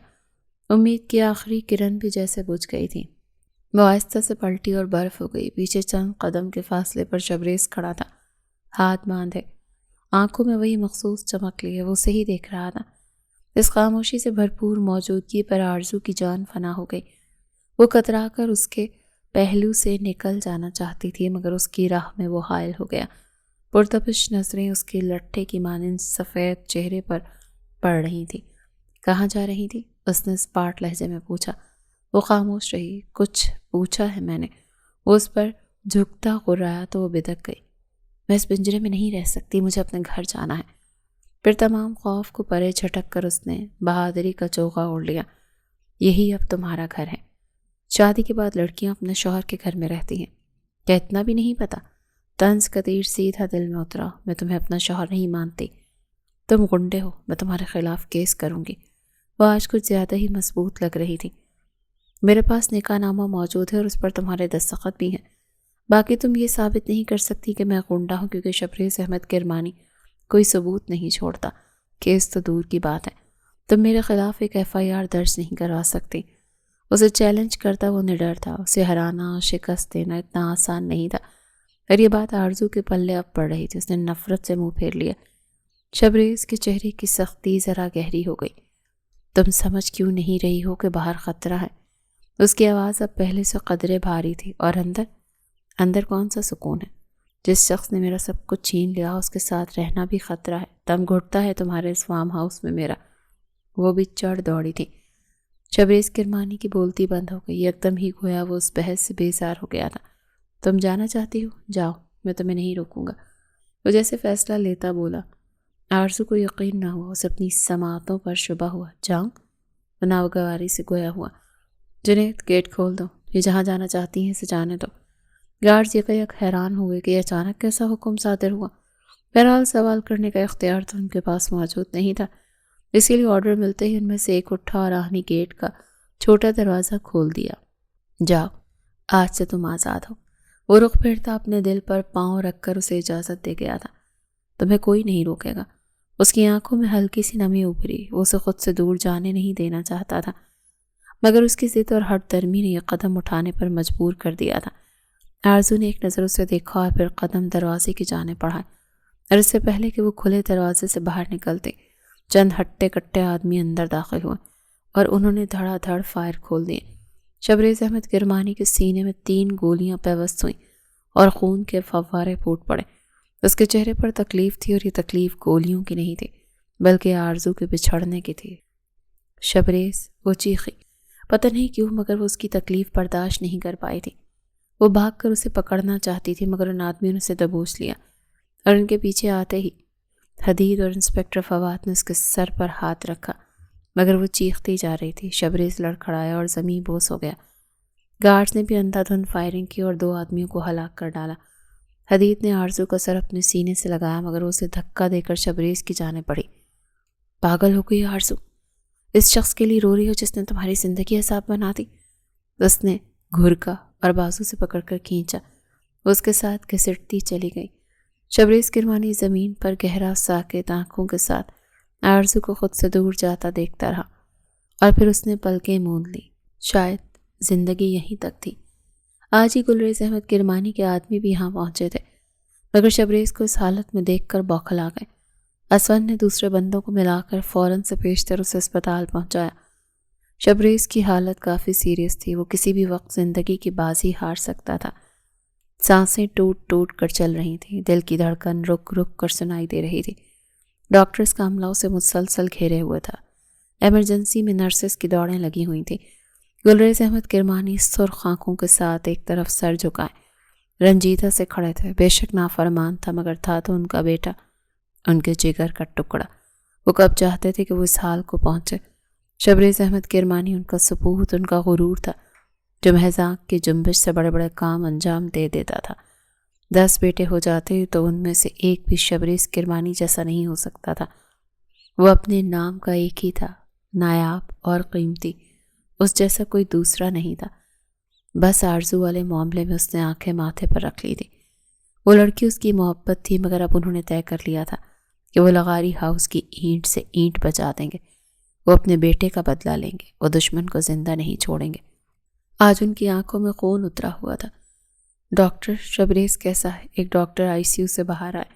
امید کی آخری کرن بھی جیسے بجھ گئی تھی۔ وہ آہستہ سے پلٹی اور برف ہو گئی۔ پیچھے چند قدم کے فاصلے پر شبریز کھڑا تھا، ہاتھ باندھے، آنکھوں میں وہی مخصوص چمک لیے، وہ اسے ہی دیکھ رہا تھا۔ اس خاموشی سے بھرپور موجودگی پر آرزو کی جان فنا ہو گئی۔ وہ کترا کر اس کے پہلو سے نکل جانا چاہتی تھی، مگر اس کی راہ میں وہ حائل ہو گیا۔ پرتپش نظریں اس کے لٹھے کی مانند سفید چہرے پر پڑ رہی تھی۔ کہاں جا رہی تھی؟ اس نے اسپاٹ لہجے میں پوچھا۔ وہ خاموش رہی۔ کچھ پوچھا ہے میں نے؟ وہ اس پر جھکتا غرایا تو وہ بدک گئی۔ میں اس پنجرے میں نہیں رہ سکتی، مجھے اپنے گھر جانا ہے۔ پھر تمام خوف کو پرے جھٹک کر اس نے بہادری کا چوغا اوڑھ لیا۔ یہی اب تمہارا گھر ہے۔ شادی کے بعد لڑکیاں اپنے شوہر کے گھر میں رہتی ہیں، کیا اتنا بھی نہیں پتا؟ طنز کا تیر سیدھا دل میں اترا۔ میں تمہیں اپنا شوہر نہیں مانتی، تم غنڈے ہو، میں تمہارے خلاف کیس کروں گی۔ وہ آج کچھ زیادہ ہی مضبوط لگ رہی تھی۔ میرے پاس نکاح نامہ موجود ہے اور اس پر تمہارے دستخط بھی ہیں۔ باقی تم یہ ثابت نہیں کر سکتی کہ میں غنڈا ہوں، کیونکہ شبریز احمد کرمانی کوئی ثبوت نہیں چھوڑتا۔ کیس تو دور کی بات ہے، تم میرے خلاف ایک FIR درج نہیں کروا سکتی۔ اسے چیلنج کرتا وہ نڈر تھا، اسے ہرانا، شکست دینا اتنا آسان نہیں تھا، اور یہ بات آرزو کے پلے اب پڑ رہی تھی۔ اس نے نفرت سے منہ پھیر لیا۔ شبریز کے چہرے کی سختی ذرا گہری ہو گئی۔ تم سمجھ کیوں نہیں رہی ہو کہ باہر خطرہ ہے؟ اس کی آواز اب پہلے سے قدرے بھاری تھی۔ اور اندر کون سا سکون ہے؟ جس شخص نے میرا سب کچھ چھین لیا اس کے ساتھ رہنا بھی خطرہ ہے۔ دم گھٹتا ہے تمہارے اس فارم ہاؤس میں میرا۔ وہ بھی چڑھ دوڑی تھی۔ شبریز کرمانی کی بولتی بند ہو گئی۔ ایک دم ہی گویا وہ اس بحث سے بیزار ہو گیا تھا۔ تم جانا چاہتی ہو؟ جاؤ، میں تمہیں نہیں روکوں گا۔ وہ جیسے فیصلہ لیتا بولا۔ آرزو کو یقین نہ ہوا، اسے اپنی سماعتوں پر شبہ ہوا۔ جاؤں؟ وہ ناگواری سے گویا ہوا۔ جنید، گیٹ کھول دو، یہ جہاں جانا چاہتی ہیں اسے جانے دو۔ گارڈز یک حیران ہوئے کہ اچانک کیسا حکم صادر ہوا۔ بہرحال سوال کرنے کا اختیار تو ان کے پاس موجود نہیں تھا، اسی لیے آرڈر ملتے ہی ان میں سے ایک اٹھا اور آہنی گیٹ کا چھوٹا دروازہ کھول دیا۔ جاؤ، آج سے تم آزاد ہو۔ وہ رخ پھیرتا اپنے دل پر پاؤں رکھ کر اسے اجازت دے گیا تھا۔ تمہیں کوئی نہیں روکے گا۔ اس کی آنکھوں میں ہلکی سی نمی ابھری۔ وہ اسے خود سے دور جانے نہیں دینا چاہتا تھا، مگر اس کی ضد اور ہٹ درمی نے یہ قدم اٹھانے پر مجبور کر دیا تھا۔ آرزو نے ایک نظر اسے دیکھا اور پھر قدم دروازے کی جانب بڑھائے، اور اس سے پہلے کہ وہ کھلے دروازے سے باہر نکلتے چند ہٹے کٹے آدمی اندر داخل ہوئے اور انہوں نے دھڑا دھڑ فائر کھول دیے۔ شبریز احمد کرمانی کے سینے میں 3 گولیاں پیوست ہوئیں اور خون کے فوارے پھوٹ پڑے۔ اس کے چہرے پر تکلیف تھی، اور یہ تکلیف گولیوں کی نہیں تھی بلکہ آرزو کے بچھڑنے کی تھی۔ شبریز، وہ چیخی۔ پتہ نہیں کیوں مگر وہ اس کی تکلیف برداشت نہیں کر پائی تھی۔ وہ بھاگ کر اسے پکڑنا چاہتی تھی مگر ان آدمیوں نے اسے دبوچ لیا، اور ان کے پیچھے آتے ہی حدید اور انسپکٹر فواد نے اس کے سر پر ہاتھ رکھا، مگر وہ چیختی جا رہی تھی۔ شبریز لڑکھڑایا اور زمین بوس ہو گیا۔ گارڈز نے بھی اندھا دھند فائرنگ کی اور 2 آدمیوں کو ہلاک کر ڈالا۔ حدید نے آرزو کا سر اپنے سینے سے لگایا مگر وہ اسے دھکا دے کر شبریز کی جانب بڑھی۔ پاگل ہو گئی آرزو؟ اس شخص کے لیے رو رہی ہو جس نے تمہاری زندگی حساب بنا دی؟ اس نے گھرکا اور بازو سے پکڑ کر کھینچا۔ وہ اس کے ساتھ گھسٹتی چلی گئی۔ شبریز کرمانی زمین پر گہرا ساکت آنکھوں کے ساتھ آرزو کو خود سے دور جاتا دیکھتا رہا، اور پھر اس نے پلکیں موند لی۔ شاید زندگی یہیں تک تھی۔ آج ہی گلریز احمد کرمانی کے آدمی بھی یہاں پہنچے تھے، مگر شبریز کو اس حالت میں دیکھ کر بوکھلا گئے۔ اسون نے دوسرے بندوں کو ملا کر فوراً سے پیشتر اسے اسپتال پہنچایا۔ شبریز کی حالت کافی سیریس تھی، وہ کسی بھی وقت زندگی کی بازی ہار سکتا تھا۔ سانسیں ٹوٹ ٹوٹ کر چل رہی تھیں، دل کی دھڑکن رک رک کر سنائی دے رہی تھی۔ ڈاکٹرز کا عملہ اسے مسلسل گھیرے ہوئے تھا۔ ایمرجنسی میں نرسز کی دوڑیں لگی ہوئی تھیں۔ گلریز احمد کرمانی سرخ آنکھوں کے ساتھ ایک طرف سر جھکائے رنجیدہ سے کھڑے تھے۔ بے شک نافرمان تھا مگر تھا تو ان کا بیٹا، ان کے جگر کا ٹکڑا۔ وہ کب چاہتے تھے کہ وہ اس حال کو پہنچے۔ شبریز احمد کرمانی ان کا سپوت، ان کا غرور تھا جو محض آنکھ کی جنبش سے بڑے بڑے کام انجام دے دیتا تھا۔ 10 بیٹے ہو جاتے تو ان میں سے ایک بھی شبریز کرمانی جیسا نہیں ہو سکتا تھا۔ وہ اپنے نام کا ایک ہی تھا، نایاب اور قیمتی، اس جیسا کوئی دوسرا نہیں تھا۔ بس آرزو والے معاملے میں اس نے آنکھیں ماتھے پر رکھ لی تھی۔ وہ لڑکی اس کی محبت تھی مگر اب انہوں نے طے کر لیا تھا کہ وہ لغاری ہاؤس کی اینٹ سے اینٹ بجا دیں گے۔ وہ اپنے بیٹے کا بدلہ لیں گے، وہ دشمن کو زندہ نہیں چھوڑیں گے۔ آج ان کی آنکھوں میں خون اترا ہوا تھا۔ ڈاکٹر، شبریز کیسا ہے؟ ایک ڈاکٹر ICU سے باہر آئے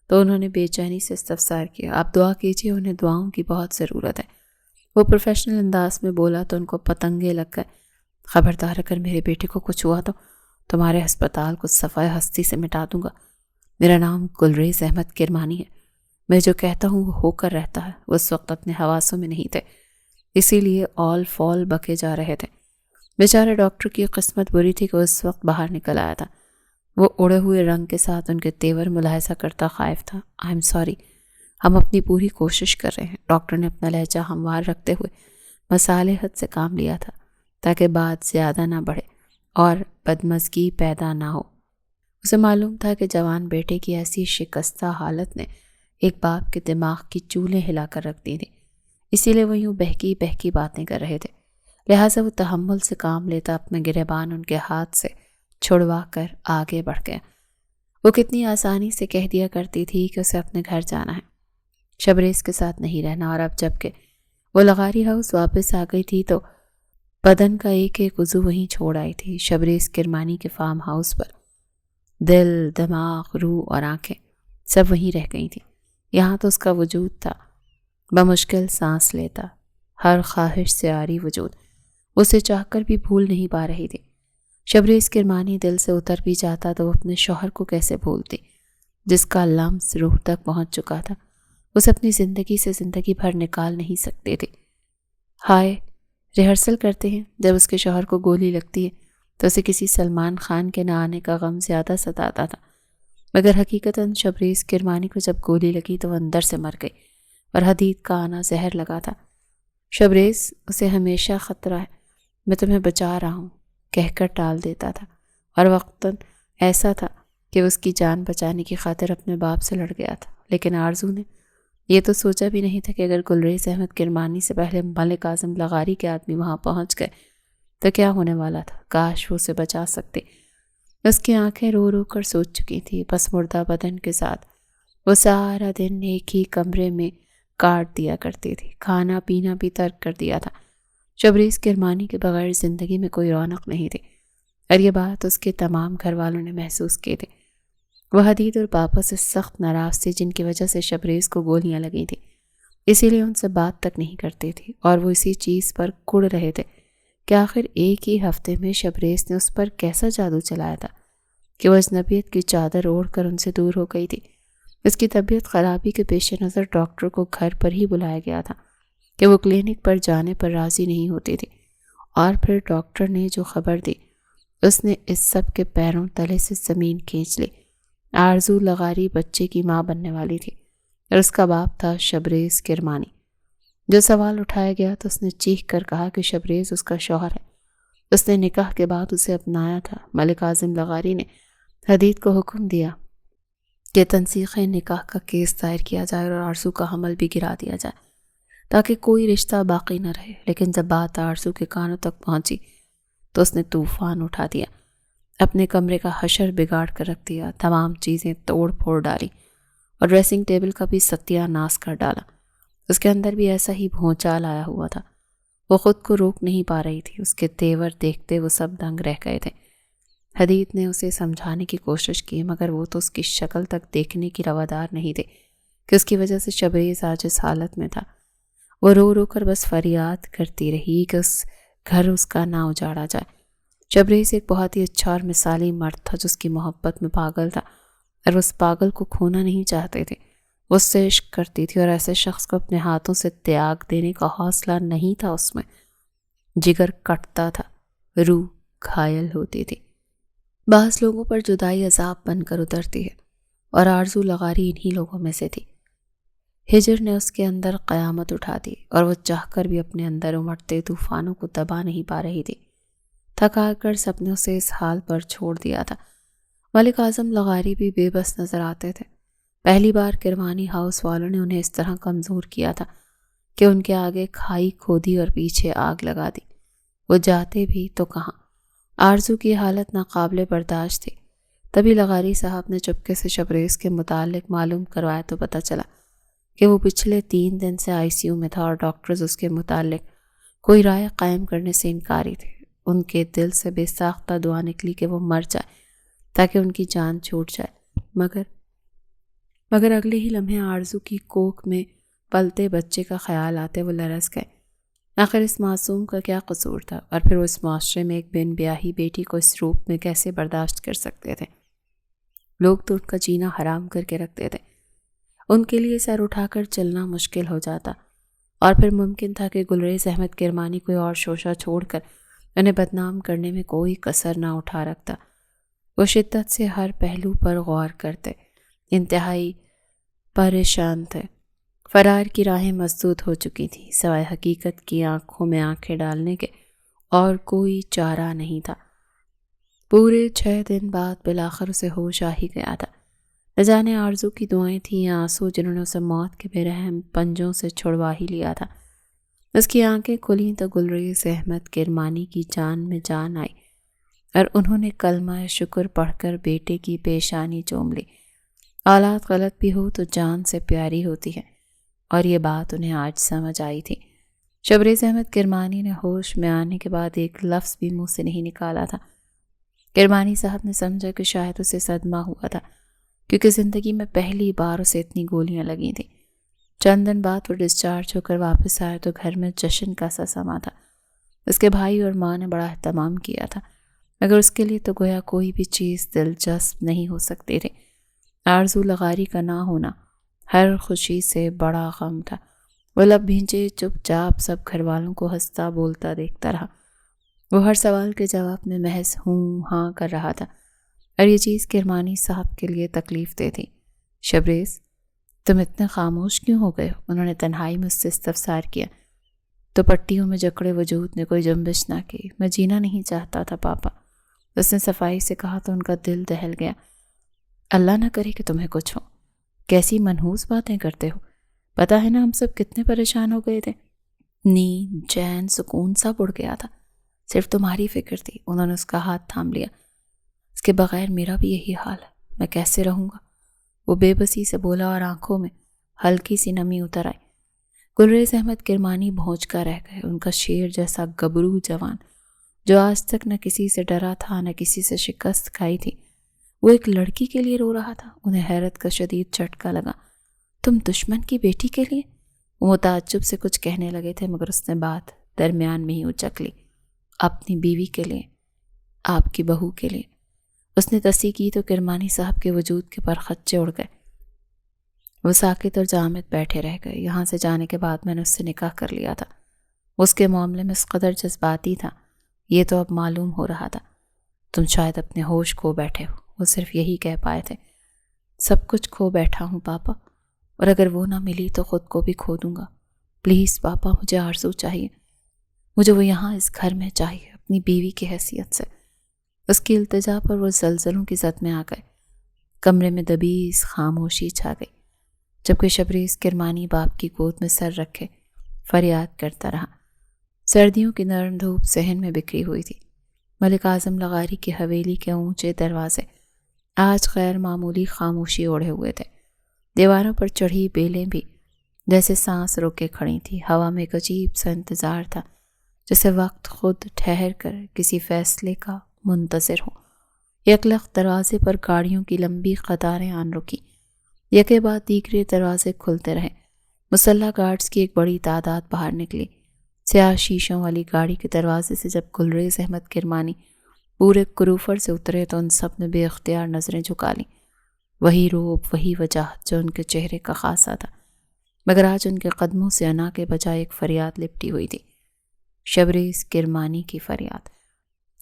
تو انہوں نے بے چینی سے استفسار کیا۔ آپ دعا کیجیے، انہیں دعاؤں کی بہت ضرورت ہے۔ وہ پروفیشنل انداز میں بولا تو ان کو پتنگے لگ گئے۔ خبردار اگر میرے بیٹے کو کچھ ہوا تو تمہارے ہسپتال کو صفائے ہستی سے مٹا دوں گا۔ میرا نام گلریز احمد کرمانی ہے۔ میں جو کہتا ہوں وہ ہو کر رہتا ہے۔ وہ اس وقت اپنے حواسوں میں نہیں تھے، اسی لیے آل فال بکے جا رہے تھے۔ بیچارے ڈاکٹر کی قسمت بری تھی کہ وہ اس وقت باہر نکل آیا تھا۔ وہ اڑے ہوئے رنگ کے ساتھ ان کے تیور ملاحظہ کرتا خائف تھا۔ آئی ایم سوری، ہم اپنی پوری کوشش کر رہے ہیں۔ ڈاکٹر نے اپنا لہجہ ہموار رکھتے ہوئے مصالحت سے کام لیا تھا تاکہ بات زیادہ نہ بڑھے اور بدمزگی پیدا نہ ہو۔ اسے معلوم تھا کہ جوان بیٹے کی ایسی شکستہ حالت نے ایک باپ کے دماغ کی چولیں ہلا کر رکھ دی تھی، اسی لیے وہ یوں بہکی بہکی باتیں کر رہے تھے۔ لہٰذا وہ تحمل سے کام لیتا اپنے گریبان ان کے ہاتھ سے چھڑوا کر آگے بڑھ گیا۔ وہ کتنی آسانی سے کہہ دیا کرتی تھی کہ اسے اپنے گھر جانا ہے، شبریز کے ساتھ نہیں رہنا، اور اب جب کہ وہ لغاری ہاؤس واپس آ گئی تھی تو بدن کا ایک ایک عضو وہیں چھوڑ آئی تھی۔ شبریز کرمانی کے فارم ہاؤس پر دل، دماغ، روح اور آنکھیں سب وہیں رہ گئی تھیں۔ یہاں تو اس کا وجود تھا، بمشکل سانس لیتا، ہر خواہش سے عاری وجود اسے چاہ کر بھی بھول نہیں پا رہی تھی۔ شبریز کرمانی دل سے اتر بھی جاتا تو وہ اپنے شوہر کو کیسے بھولتی جس کا لمس روح تک پہنچ چکا تھا، اسے اپنی زندگی سے زندگی بھر نکال نہیں سکتے تھے۔ ہائے، ریہرسل کرتے ہیں جب اس کے شوہر کو گولی لگتی ہے تو اسے کسی سلمان خان کے نہ آنے کا غم زیادہ ستاتا تھا، مگر حقیقتاً شبریز کرمانی کو جب گولی لگی تو وہ اندر سے مر گئی اور حدید کا آنا زہر لگا تھا۔ شبریز، اسے ہمیشہ خطرہ ہے، میں تمہیں بچا رہا ہوں کہہ کر ٹال دیتا تھا، اور وقتاً ایسا تھا کہ اس کی جان بچانے کی خاطر اپنے باپ سے لڑ گیا تھا، لیکن آرزو نے یہ تو سوچا بھی نہیں تھا کہ اگر گلریز احمد کرمانی سے پہلے ملک اعظم لغاری کے آدمی وہاں پہنچ گئے تو کیا ہونے والا تھا۔ کاش وہ اسے بچا سکتے۔ اس کی آنکھیں رو رو کر سوچ چکی تھی، پس مردہ بدن کے ساتھ وہ سارا دن ایک ہی کمرے میں کاٹ دیا کرتی تھی، کھانا پینا بھی ترک کر دیا تھا۔ شبریز کرمانی کے بغیر زندگی میں کوئی رونق نہیں تھی، اور یہ بات اس کے تمام گھر والوں نے محسوس کی تھی۔ وہ حدید اور پاپا سے سخت ناراض تھی جن کی وجہ سے شبریز کو گولیاں لگی تھی، اسی لیے ان سے بات تک نہیں کرتی تھی، اور وہ اسی چیز پر کڑ رہے تھے کہ آخر ایک ہی ہفتے میں شبریز نے اس پر کیسا جادو چلایا تھا کہ وہ اجنبیت کی چادر اوڑھ کر ان سے دور ہو گئی تھی۔ اس کی طبیعت خرابی کے پیش نظر ڈاکٹر کو گھر پر ہی بلایا گیا تھا کہ وہ کلینک پر جانے پر راضی نہیں ہوتی تھی، اور پھر ڈاکٹر نے جو خبر دی اس نے اس سب کے پیروں تلے سے زمین کھینچ لی۔ آرزو لغاری بچے کی ماں بننے والی تھی، اور اس کا باپ تھا شبریز کرمانی۔ جو سوال اٹھایا گیا تو اس نے چیخ کر کہا کہ شبریز اس کا شوہر ہے، اس نے نکاح کے بعد اسے اپنایا تھا۔ ملک اعظم لغاری نے حدید کو حکم دیا کہ تنسیخ نکاح کا کیس دائر کیا جائے اور آرزو کا حمل بھی گرا دیا جائے تاکہ کوئی رشتہ باقی نہ رہے، لیکن جب بات آرزو کے کانوں تک پہنچی تو اس نے طوفان اٹھا دیا، اپنے کمرے کا حشر بگاڑ کر رکھ دیا، تمام چیزیں توڑ پھوڑ ڈالی اور ڈریسنگ ٹیبل کا بھی ستیہ ناش کر ڈالا۔ اس کے اندر بھی ایسا ہی بھونچال آیا ہوا تھا، وہ خود کو روک نہیں پا رہی تھی، اس کے تیور دیکھتے وہ سب دنگ رہ گئے تھے۔ حدید نے اسے سمجھانے کی کوشش کی، مگر وہ تو اس کی شکل تک دیکھنے کی روادار نہیں تھے کہ اس کی وجہ سے شبریز آج اس حالت میں تھا۔ وہ رو رو کر بس فریاد کرتی رہی کہ اس گھر اس کا نہ اجاڑا جائے۔ شبریز ایک بہت ہی اچھا اور مثالی مرد تھا جو اس کی محبت میں پاگل تھا، اور اس پاگل کو کھونا نہیں چاہتے تھے۔ وہ اس سے عشق کرتی تھی، اور ایسے شخص کو اپنے ہاتھوں سے تیاگ دینے کا حوصلہ نہیں تھا اس میں۔ جگر کٹتا تھا، روح گھائل ہوتی تھی۔ بعض لوگوں پر جدائی عذاب بن کر اترتی ہے، اور آرزو لغاری انہی لوگوں میں سے تھی۔ ہجر نے اس کے اندر قیامت اٹھا دی، اور وہ چاہ کر بھی اپنے اندر امڑتے طوفانوں کو دبا نہیں پا رہی تھی۔ تھکا کر سب نے اسے اس حال پر چھوڑ دیا تھا۔ ملک اعظم لغاری بھی بے بس نظر آتے تھے۔ پہلی بار کرمانی ہاؤس والوں نے انہیں اس طرح کمزور کیا تھا کہ ان کے آگے کھائی کھودی اور پیچھے آگ لگا دی۔ وہ جاتے بھی تو کہاں۔ آرزو کی حالت ناقابل برداشت تھی۔ تبھی لغاری صاحب نے چپکے سے شبریز کے متعلق معلوم کروایا تو پتہ چلا کہ وہ پچھلے 3 دن سے ICU میں تھا، اور ڈاکٹرز اس کے متعلق کوئی رائے قائم کرنے سے انکاری تھے۔ ان کے دل سے بے ساختہ دعا نکلی کہ وہ مر جائے تاکہ ان کی جان چھوٹ جائے، مگر اگلے ہی لمحے آرزو کی کوکھ میں پلتے بچے کا خیال آتے وہ لرز گئے۔ آخر اس معصوم کا کیا قصور تھا، اور پھر وہ اس معاشرے میں ایک بن بیاہی بیٹی کو اس روپ میں کیسے برداشت کر سکتے تھے؟ لوگ تو ان کا جینا حرام کر کے رکھتے تھے، ان کے لیے سر اٹھا کر چلنا مشکل ہو جاتا، اور پھر ممکن تھا کہ گلریز احمد کرمانی کوئی اور شوشہ چھوڑ کر انہیں بدنام کرنے میں کوئی کسر نہ اٹھا رکھتا۔ وہ شدت سے ہر پہلو پر غور کرتے، انتہائی پریشان تھے۔ فرار کی راہیں مسدود ہو چکی تھیں، سوائے حقیقت کی آنکھوں میں آنکھیں ڈالنے کے اور کوئی چارہ نہیں تھا۔ پورے 6 دن بعد بالآخر اسے ہوش آ ہی گیا تھا۔ نہ جانے آرزو کی دعائیں تھیں یا آنسو جنہوں نے اسے موت کے بے رحم پنجوں سے چھڑوا ہی لیا تھا۔ اس کی آنکھیں کھلیں تو گلریز احمد کرمانی کی جان میں جان آئی، اور انہوں نے کلمہ شکر پڑھ کر بیٹے کی پیشانی چوم لی۔ اولاد غلط بھی ہو تو جان سے پیاری ہوتی ہے، اور یہ بات انہیں آج سمجھ آئی تھی۔ شبریز احمد کرمانی نے ہوش میں آنے کے بعد ایک لفظ بھی منہ سے نہیں نکالا تھا۔ کرمانی صاحب نے سمجھا کہ شاید اسے صدمہ ہوا تھا، کیونکہ زندگی میں پہلی بار اسے اتنی گولیاں لگی تھیں۔ چند دن بعد وہ ڈسچارج ہو کر واپس آیا تو گھر میں جشن کا سا سما تھا۔ اس کے بھائی اور ماں نے بڑا اہتمام کیا تھا، مگر اس کے لیے تو گویا کوئی بھی چیز دلچسپ نہیں ہو سکتی تھی۔ آرزو لغاری کا نہ ہونا ہر خوشی سے بڑا غم تھا۔ وہ لب بھینچے چپ چاپ سب گھر والوں کو ہنستا بولتا دیکھتا رہا۔ وہ ہر سوال کے جواب میں محض ہوں ہاں کر رہا تھا، اور یہ چیز کرمانی صاحب کے لیے تکلیف دہ تھی۔ شبریز، تم اتنے خاموش کیوں ہو گئے ہو؟ انہوں نے تنہائی میں اس سے استفسار کیا تو پٹیوں میں جکڑے وجود نے کوئی جنبش نہ کی۔ میں جینا نہیں چاہتا تھا پاپا، اس نے صفائی سے کہا تو ان کا دل دہل گیا۔ اللہ نہ کرے کہ تمہیں کچھ ہو، کیسی منحوس باتیں کرتے ہو، پتہ ہے نا ہم سب کتنے پریشان ہو گئے تھے۔ نیند، چین، سکون سب اڑ گیا تھا، صرف تمہاری فکر تھی۔ انہوں نے اس کا ہاتھ تھام لیا۔ اس کے بغیر میرا بھی یہی حال ہے، میں کیسے رہوں گا؟ وہ بے بسی سے بولا اور آنکھوں میں ہلکی سی نمی اتر آئی۔ گلریز احمد کرمانی بھونچ کر رہ گئے۔ ان کا شیر جیسا گبرو جوان جو آج تک نہ کسی سے ڈرا تھا نہ کسی سے شکست کھائی تھی، وہ ایک لڑکی کے لیے رو رہا تھا۔ انہیں حیرت کا شدید جھٹکا لگا۔ تم دشمن کی بیٹی کے لیے؟ وہ متعجب سے کچھ کہنے لگے تھے مگر اس نے بات درمیان میں ہی اچک لی۔ اپنی بیوی کے لیے، آپ کی بہو کے لیے۔ اس نے تصحیح کی تو کرمانی صاحب کے وجود کے پرخچے اڑ گئے۔ وہ ساکت اور جامد بیٹھے رہ گئے۔ یہاں سے جانے کے بعد میں نے اس سے نکاح کر لیا تھا۔ اس کے معاملے میں اس قدر جذباتی تھا، یہ تو اب معلوم ہو رہا تھا۔ تم شاید اپنے ہوش کھو بیٹھے ہو، وہ صرف یہی کہہ پائے تھے۔ سب کچھ کھو بیٹھا ہوں پاپا، اور اگر وہ نہ ملی تو خود کو بھی کھو دوں گا۔ پلیز پاپا، مجھے آرزو چاہیے، مجھے وہ یہاں اس گھر میں چاہیے، اپنی بیوی کی حیثیت سے۔ اس کی التجا پر وہ زلزلوں کی زد میں آ گئے۔ کمرے میں دبیس خاموشی چھا گئی، جبکہ شبریز کرمانی باپ کی گود میں سر رکھے فریاد کرتا رہا۔ سردیوں کی نرم دھوپ صحن میں بکھری ہوئی تھی۔ ملک اعظم لغاری کی حویلی کے اونچے دروازے آج غیر معمولی خاموشی اوڑھے ہوئے تھے۔ دیواروں پر چڑھی بیلیں بھی جیسے سانس روکے کھڑی تھی۔ ہوا میں ایک عجیب سا انتظار تھا، جیسے وقت خود ٹھہر کر کسی فیصلے کا منتظر ہو۔ یکلخت دروازے پر گاڑیوں کی لمبی قطاریں آن رکی، یکے بعد دیگرے دروازے کھلتے رہے۔ مسلح گارڈز کی ایک بڑی تعداد باہر نکلی۔ سیاہ شیشوں والی گاڑی کے دروازے سے جب گلریز احمد کرمانی پورے کروفر سے اترے تو ان سب نے بے اختیار نظریں جھکا لیں۔ وہی روپ، وہی وجاہت جو ان کے چہرے کا خاصا تھا، مگر آج ان کے قدموں سے انا کے بجائے ایک فریاد لپٹی ہوئی تھی، شبریز کرمانی کی فریاد۔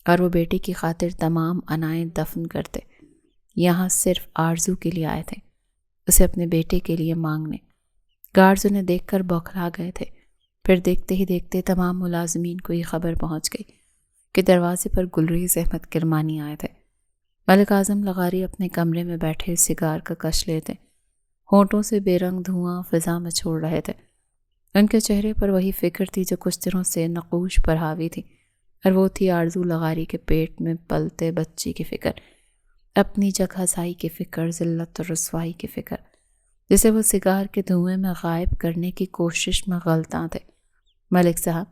اور وہ بیٹے کی خاطر تمام انائیں دفن کرتے، یہاں صرف آرزو کے لیے آئے تھے، اسے اپنے بیٹے کے لیے مانگنے۔ گارڈز انہیں دیکھ کر بوکھلا گئے تھے۔ پھر دیکھتے ہی دیکھتے تمام ملازمین کو یہ خبر پہنچ گئی کہ دروازے پر گلریز احمد کرمانی آئے تھے۔ ملک اعظم لغاری اپنے کمرے میں بیٹھے سگار کا کش لیتے، ہونٹوں سے بے رنگ دھواں فضا میں چھوڑ رہے تھے۔ ان کے چہرے پر وہی فکر تھی جو کچھ دنوں سے نقوش پر حاوی تھی، اور وہ تھی آرزو لغاری کے پیٹ میں پلتے بچی کی فکر، اپنی جگہ سائی کی فکر، ذلت اور رسوائی کی فکر، جسے وہ سگار کے دھوئیں میں غائب کرنے کی کوشش میں غلطاں تھے۔ ملک صاحب،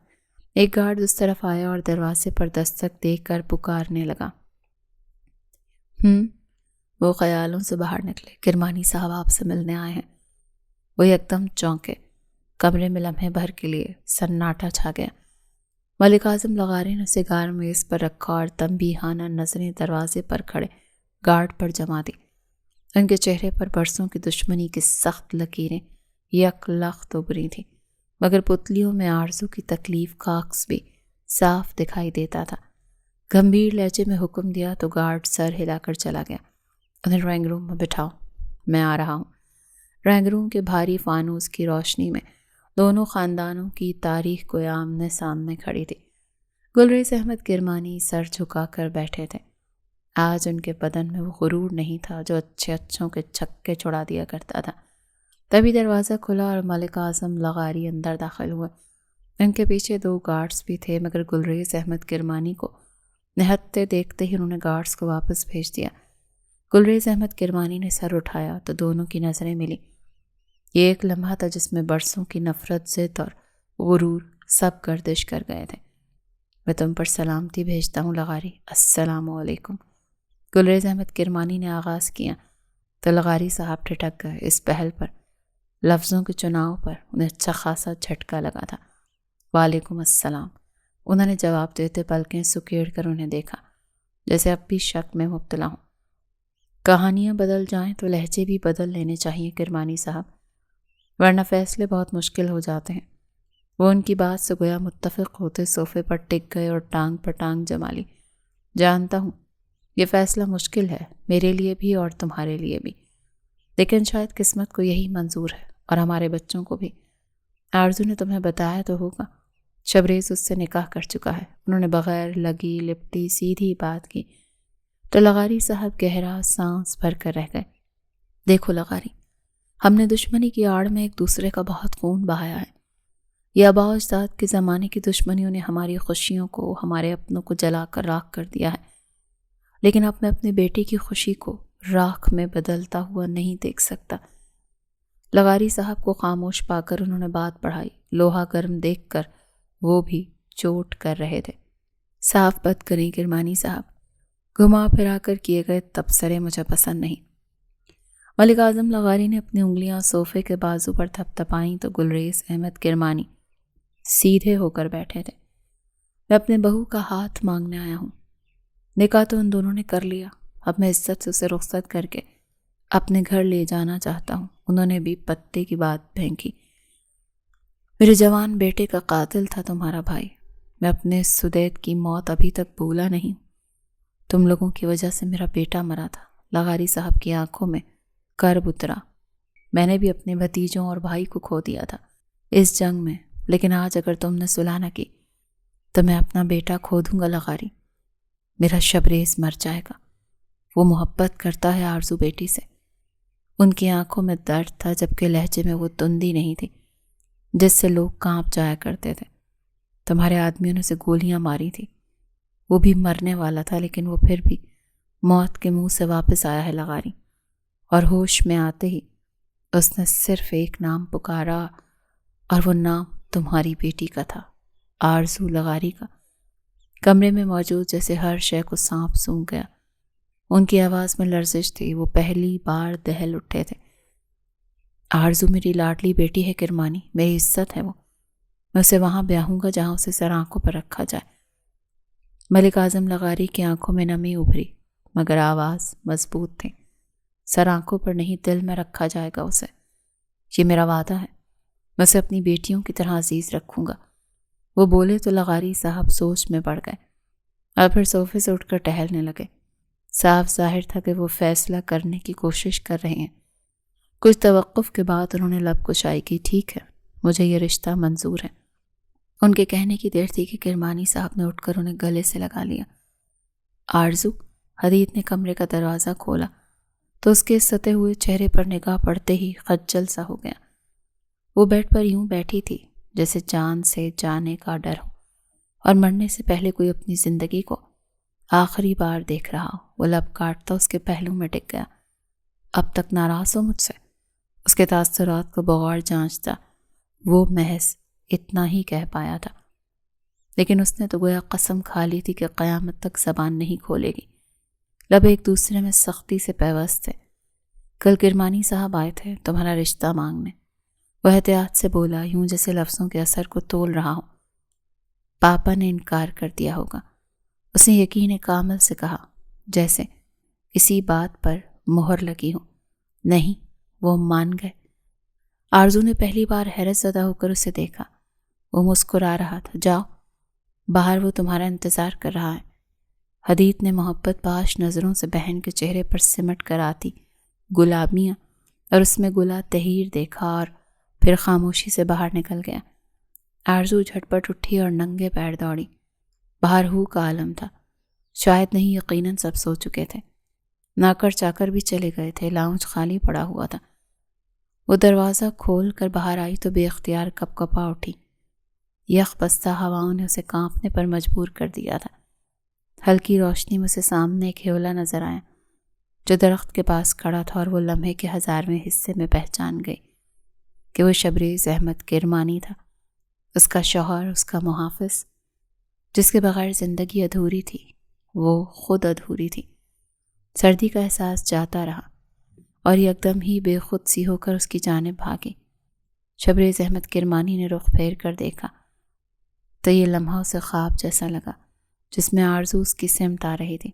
ایک گارڈ اس طرف آیا اور دروازے پر دستک دے کر پکارنے لگا۔ وہ خیالوں سے باہر نکلے۔ کرمانی صاحب آپ سے ملنے آئے ہیں۔ وہ یکدم چونکے۔ کمرے میں لمحے بھر کے لیے سناٹا چھا گیا۔ ملک اعظم لغاری نے سگار میز پر رکھا اور تنبیہانہ نظریں دروازے پر کھڑے گارڈ پر جما دی۔ ان کے چہرے پر برسوں کی دشمنی کی سخت لکیریں یک لخت ابری تھیں، مگر پتلیوں میں آرزو کی تکلیف کا عکس بھی صاف دکھائی دیتا تھا۔ گمبھیر لہجے میں حکم دیا تو گارڈ سر ہلا کر چلا گیا۔ انہیں ڈرائنگ روم میں بٹھاؤ، میں آ رہا ہوں۔ ڈرائنگ روم کے بھاری فانوس کی روشنی میں دونوں خاندانوں کی تاریخ کو آمنے سامنے کھڑی تھی۔ گلریز احمد کرمانی سر جھکا کر بیٹھے تھے۔ آج ان کے بدن میں وہ غرور نہیں تھا جو اچھوں کے چھکے چھڑا دیا کرتا تھا۔ تبھی دروازہ کھلا اور ملک اعظم لغاری اندر داخل ہوئے۔ ان کے پیچھے دو گارڈز بھی تھے، مگر گلریز احمد کرمانی کو نہتے دیکھتے ہی انہوں نے گارڈز کو واپس بھیج دیا۔ گلریز احمد کرمانی نے سر اٹھایا تو دونوں کی نظریں ملی۔ یہ ایک لمحہ تھا جس میں برسوں کی نفرت، ضد اور غرور سب گردش کر گئے تھے۔ میں تم پر سلامتی بھیجتا ہوں لغاری، السلام علیکم۔ گلریز احمد کرمانی نے آغاز کیا تو لغاری صاحب ٹھٹک گئے۔ اس پہل پر لفظوں کے چناؤ پر انہیں اچھا خاصا جھٹکا لگا تھا۔ وعلیکم السلام، انہوں نے جواب دیتے پلکیں سکیڑ کر انہیں دیکھا، جیسے اب بھی شک میں مبتلا ہوں۔ کہانیاں بدل جائیں تو لہجے بھی بدل لینے چاہیے کرمانی صاحب، ورنہ فیصلے بہت مشکل ہو جاتے ہیں۔ وہ ان کی بات سے گویا متفق ہوتے صوفے پر ٹک گئے اور ٹانگ پر ٹانگ جما لی۔ جانتا ہوں یہ فیصلہ مشکل ہے، میرے لیے بھی اور تمہارے لیے بھی، لیکن شاید قسمت کو یہی منظور ہے اور ہمارے بچوں کو بھی۔ آرزو نے تمہیں بتایا تو ہوگا، شبریز اس سے نکاح کر چکا ہے۔ انہوں نے بغیر لگی لپٹی سیدھی بات کی تو لغاری صاحب گہرا سانس بھر کر رہ گئے۔ دیکھو لغاری، ہم نے دشمنی کی آڑ میں ایک دوسرے کا بہت خون بہایا ہے۔ یہ آباء و اجداد کے زمانے کی دشمنیوں نے ہماری خوشیوں کو، ہمارے اپنوں کو جلا کر راکھ کر دیا ہے، لیکن اب میں اپنے بیٹے کی خوشی کو راکھ میں بدلتا ہوا نہیں دیکھ سکتا۔ لغاری صاحب کو خاموش پا کر انہوں نے بات بڑھائی۔ لوہا گرم دیکھ کر وہ بھی چوٹ کر رہے تھے۔ صاف بات کریں کرمانی صاحب، گھما پھرا کر کیے گئے تبصرے مجھے پسند نہیں۔ ملک اعظم لغاری نے اپنی انگلیاں صوفے کے بازو پر تھپ تھپائیں تو گلریز احمد کرمانی سیدھے ہو کر بیٹھے تھے۔ میں اپنے بہو کا ہاتھ مانگنے آیا ہوں۔ نکاح تو ان دونوں نے کر لیا، اب میں عزت سے اسے رخصت کر کے اپنے گھر لے جانا چاہتا ہوں۔ انہوں نے بھی پتے کی بات پھینکی۔ میرے جوان بیٹے کا قاتل تھا تمہارا بھائی، میں اپنے سدید کی موت ابھی تک بھولا نہیں۔ تم لوگوں کی وجہ سے میرا بیٹا مرا تھا۔ لغاری صاحب کی آنکھوں میں کرب اترا۔ میں نے بھی اپنے بھتیجوں اور بھائی کو کھو دیا تھا اس جنگ میں، لیکن آج اگر تم نے صلح نہ کی تو میں اپنا بیٹا کھو دوں گا لغاری۔ میرا شبریز مر جائے گا۔ وہ محبت کرتا ہے آرزو بیٹی سے۔ ان کی آنکھوں میں درد تھا، جبکہ لہجے میں وہ تندی نہیں تھی جس سے لوگ کانپ جایا کرتے تھے۔ تمہارے آدمیوں نے اسے گولیاں ماری تھی، وہ بھی مرنے والا تھا، لیکن وہ پھر بھی موت کے منہ سے واپس آیا ہے لغاری۔ اور ہوش میں آتے ہی اس نے صرف ایک نام پکارا، اور وہ نام تمہاری بیٹی کا تھا، آرزو لغاری کا۔ کمرے میں موجود جیسے ہر شے کو سانپ سونگھ گیا۔ ان کی آواز میں لرزش تھی، وہ پہلی بار دہل اٹھے تھے۔ آرزو میری لاڈلی بیٹی ہے کرمانی، میری عزت ہے وہ، میں اسے وہاں بیاہوں گا جہاں اسے سر آنکھوں پر رکھا جائے۔ ملک اعظم لغاری کی آنکھوں میں نمی ابھری، مگر آواز مضبوط تھی۔ سر آنکھوں پر نہیں، دل میں رکھا جائے گا اسے، یہ میرا وعدہ ہے، میں اسے اپنی بیٹیوں کی طرح عزیز رکھوں گا۔ وہ بولے تو لغاری صاحب سوچ میں پڑ گئے اور پھر صوفے سے اٹھ کر ٹہلنے لگے۔ صاف ظاہر تھا کہ وہ فیصلہ کرنے کی کوشش کر رہے ہیں۔ کچھ توقف کے بعد انہوں نے لب کشائی کی۔ ٹھیک ہے، مجھے یہ رشتہ منظور ہے۔ ان کے کہنے کی دیر تھی کہ کرمانی صاحب نے اٹھ کر انہیں گلے سے لگا لیا۔ آرزو، حدید نے کمرے کا دروازہ کھولا تو اس کے ستے ہوئے چہرے پر نگاہ پڑتے ہی خجل سا ہو گیا۔ وہ بیڈ پر یوں بیٹھی تھی جیسے جان سے جانے کا ڈر ہو اور مرنے سے پہلے کوئی اپنی زندگی کو آخری بار دیکھ رہا ہو۔ وہ لب کاٹتا اس کے پہلو میں ٹک گیا۔ اب تک ناراض ہو مجھ سے؟ اس کے تاثرات کو بغور جانچتا وہ محض اتنا ہی کہہ پایا تھا، لیکن اس نے تو گویا قسم کھا لی تھی کہ قیامت تک زبان نہیں کھولے گی۔ لب ایک دوسرے میں سختی سے پیوست تھے۔ کل کرمانی صاحب آئے تھے تمہارا رشتہ مانگنے، وہ احتیاط سے بولا، یوں جیسے لفظوں کے اثر کو تول رہا ہو۔ پاپا نے انکار کر دیا ہوگا، اس نے یقین کامل سے کہا، جیسے کسی بات پر مہر لگی ہو۔ نہیں، وہ مان گئے۔ آرزو نے پہلی بار حیرت زدہ ہو کر اسے دیکھا۔ وہ مسکرا رہا تھا۔ جاؤ، باہر وہ تمہارا انتظار کر رہا ہے۔ حدید نے محبت باش نظروں سے بہن کے چہرے پر سمٹ کر آتی گلابیاں اور اس میں گلا تہیر دیکھا اور پھر خاموشی سے باہر نکل گیا۔ آرزو جھٹپٹ اٹھی اور ننگے پیر دوڑی۔ باہر ہو کا عالم تھا، شاید نہیں یقیناً سب سو چکے تھے۔ ناکر چاکر بھی چلے گئے تھے، لاؤنج خالی پڑا ہوا تھا۔ وہ دروازہ کھول کر باہر آئی تو بے اختیار کپ کپا اٹھی۔ یخ بستہ ہواؤں نے اسے کانپنے پر مجبور کر دیا تھا۔ ہلکی روشنی میں اسے سامنے ایک ہیولا نظر آیا جو درخت کے پاس کھڑا تھا، اور وہ لمحے کے 1000ویں حصے میں پہچان گئی کہ وہ شبریز احمد کرمانی تھا، اس کا شوہر، اس کا محافظ، جس کے بغیر زندگی ادھوری تھی، وہ خود ادھوری تھی۔ سردی کا احساس جاتا رہا اور یکدم ہی بے خود سی ہو کر اس کی جانب بھاگی۔ شبریز احمد کرمانی نے رخ پھیر کر دیکھا تو یہ لمحہ اسے خواب جیسا لگا جس میں آرزو اس کی سمت آ رہی تھی۔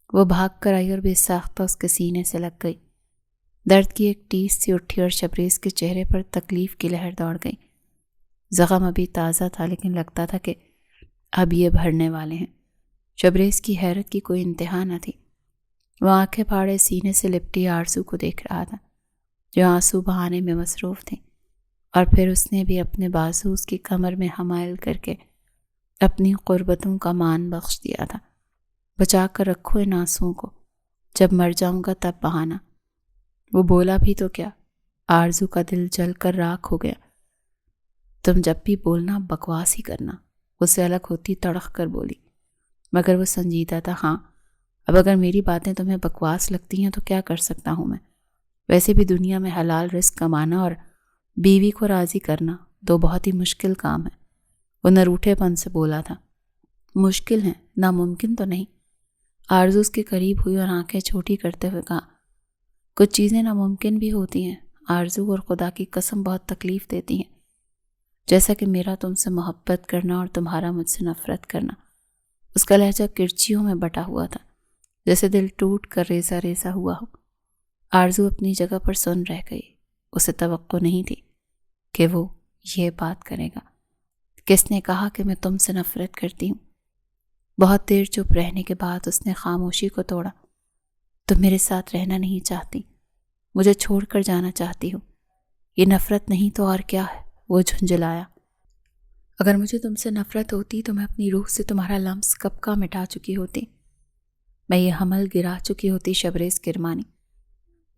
وہ بھاگ کر آئی اور بے ساختہ اس کے سینے سے لگ گئی۔ درد کی ایک ٹیس سی اٹھی اور شبریز کے چہرے پر تکلیف کی لہر دوڑ گئی۔ زخم ابھی تازہ تھا لیکن لگتا تھا کہ اب یہ بھرنے والے ہیں۔ شبریز کی حیرت کی کوئی انتہا نہ تھی۔ وہ آنکھیں پھاڑے سینے سے لپٹی آرزو کو دیکھ رہا تھا جو آنسو بہانے میں مصروف تھی، اور پھر اس نے بھی اپنے بازو اس کی کمر میں حمائل کر کے اپنی قربتوں کا مان بخش دیا تھا۔ بچا کر رکھو ان آنسوؤں کو، جب مر جاؤں گا تب بہانا۔ وہ بولا بھی تو کیا، آرزو کا دل جل کر راکھ ہو گیا۔ تم جب بھی بولنا بکواس ہی کرنا، اس سے الگ ہوتی تڑخ کر بولی، مگر وہ سنجیدہ تھا۔ ہاں، اب اگر میری باتیں تمہیں بکواس لگتی ہیں تو کیا کر سکتا ہوں میں؟ ویسے بھی دنیا میں حلال رزق کمانا اور بیوی کو راضی کرنا دو بہت ہی مشکل کام ہے۔ وہ نروٹھے پن سے بولا تھا۔ مشکل ہیں، ناممکن تو نہیں۔ آرزو اس کے قریب ہوئی اور آنکھیں چھوٹی کرتے ہوئے کہا، کچھ چیزیں ناممکن بھی ہوتی ہیں آرزو، اور خدا کی قسم بہت تکلیف دیتی ہیں، جیسا کہ میرا تم سے محبت کرنا اور تمہارا مجھ سے نفرت کرنا۔ اس کا لہجہ کرچیوں میں بٹا ہوا تھا، جیسے دل ٹوٹ کر ریزہ ریزہ ہوا ہو۔ آرزو اپنی جگہ پر سن رہ گئی۔ اسے توقع نہیں تھی کہ وہ یہ بات کرے گا۔ کس نے کہا کہ میں تم سے نفرت کرتی ہوں؟ بہت دیر چپ رہنے کے بعد اس نے خاموشی کو توڑا۔ تم میرے ساتھ رہنا نہیں چاہتی، مجھے چھوڑ کر جانا چاہتی ہو، یہ نفرت نہیں تو اور کیا ہے؟ وہ جھنجھلایا۔ اگر مجھے تم سے نفرت ہوتی تو میں اپنی روح سے تمہارا لمس کب کا مٹا چکی ہوتی، میں یہ حمل گرا چکی ہوتی۔ شبریز کرمانی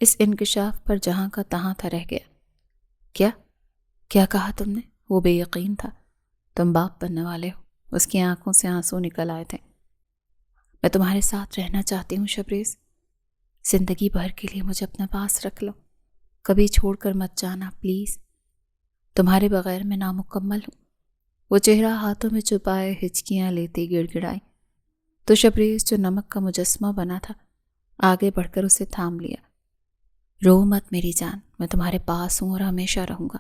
اس انکشاف پر جہاں کا تہاں تھا رہ گیا۔ کیا کہا تم نے؟ وہ بے یقین تھا۔ تم باپ بننے والے ہو۔ اس کی آنکھوں سے آنسو نکل آئے تھے۔ میں تمہارے ساتھ رہنا چاہتی ہوں شبریز، زندگی بھر کے لیے مجھے اپنے پاس رکھ لو، کبھی چھوڑ کر مت جانا پلیز، تمہارے بغیر میں نامکمل ہوں۔ وہ چہرہ ہاتھوں میں چھپائے ہچکیاں لیتی گڑ گڑائی تو شبریز جو نمک کا مجسمہ بنا تھا آگے بڑھ کر اسے تھام لیا۔ رو مت میری جان، میں تمہارے پاس ہوں اور ہمیشہ رہوں گا۔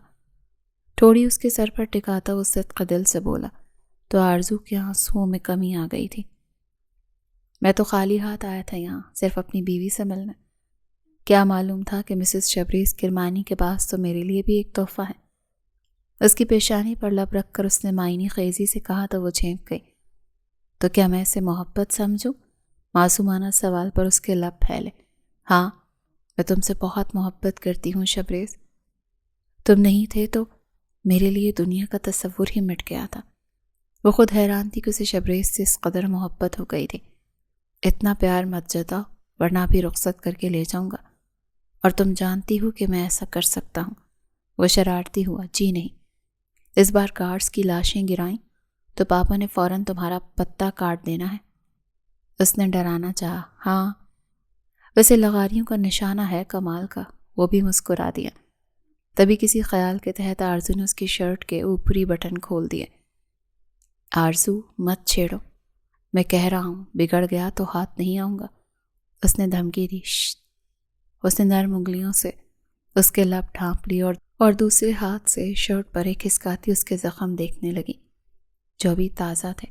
تھوڑی اس کے سر پر ٹکاتا اس صدقہ دل سے بولا تو آرزو کے آنسوؤں میں کمی آ گئی تھی۔ میں تو خالی ہاتھ آیا تھا یہاں صرف اپنی بیوی سے ملنے، کیا معلوم تھا کہ مسز شبریز کرمانی کے پاس تو میرے لیے بھی ایک تحفہ ہے۔ اس کی پیشانی پر لب رکھ کر اس نے معنی خیزی سے کہا تو وہ جھینک گئی۔ تو کیا میں اسے محبت سمجھوں؟ معصومانہ سوال پر اس کے لب پھیلے۔ ہاں، میں تم سے بہت محبت کرتی ہوں شبریز، تم نہیں تھے تو میرے لیے دنیا کا تصور ہی مٹ گیا تھا۔ وہ خود حیران تھی کہ اسے شبریز سے اس قدر محبت ہو گئی تھی۔ اتنا پیار مت جتاؤ ورنہ بھی رخصت کر کے لے جاؤں گا، اور تم جانتی ہو کہ میں ایسا کر سکتا ہوں۔ وہ شرارتی ہوا۔ جی نہیں، اس بار گارڈز کی لاشیں گرائیں تو پاپا نے فوراً تمہارا پتہ کاٹ دینا ہے، اس نے ڈرانا چاہا۔ ہاں، ویسے لغاریوں کا نشانہ ہے کمال کا۔ وہ بھی مسکرا دیا۔ تبھی کسی خیال کے تحت آرزو نے اس کی شرٹ کے اوپری بٹن کھول دیے۔ آرزو مت چھیڑو، میں کہہ رہا ہوں، بگڑ گیا تو ہاتھ نہیں آؤں گا، اس نے دھمکی دی۔ شت۔ اس نے نرم انگلیوں سے اس کے لب ڈھانپ لی اور دوسرے ہاتھ سے شرٹ پر ایک کھسکاتی اس کے زخم دیکھنے لگی جو ابھی تازہ تھے۔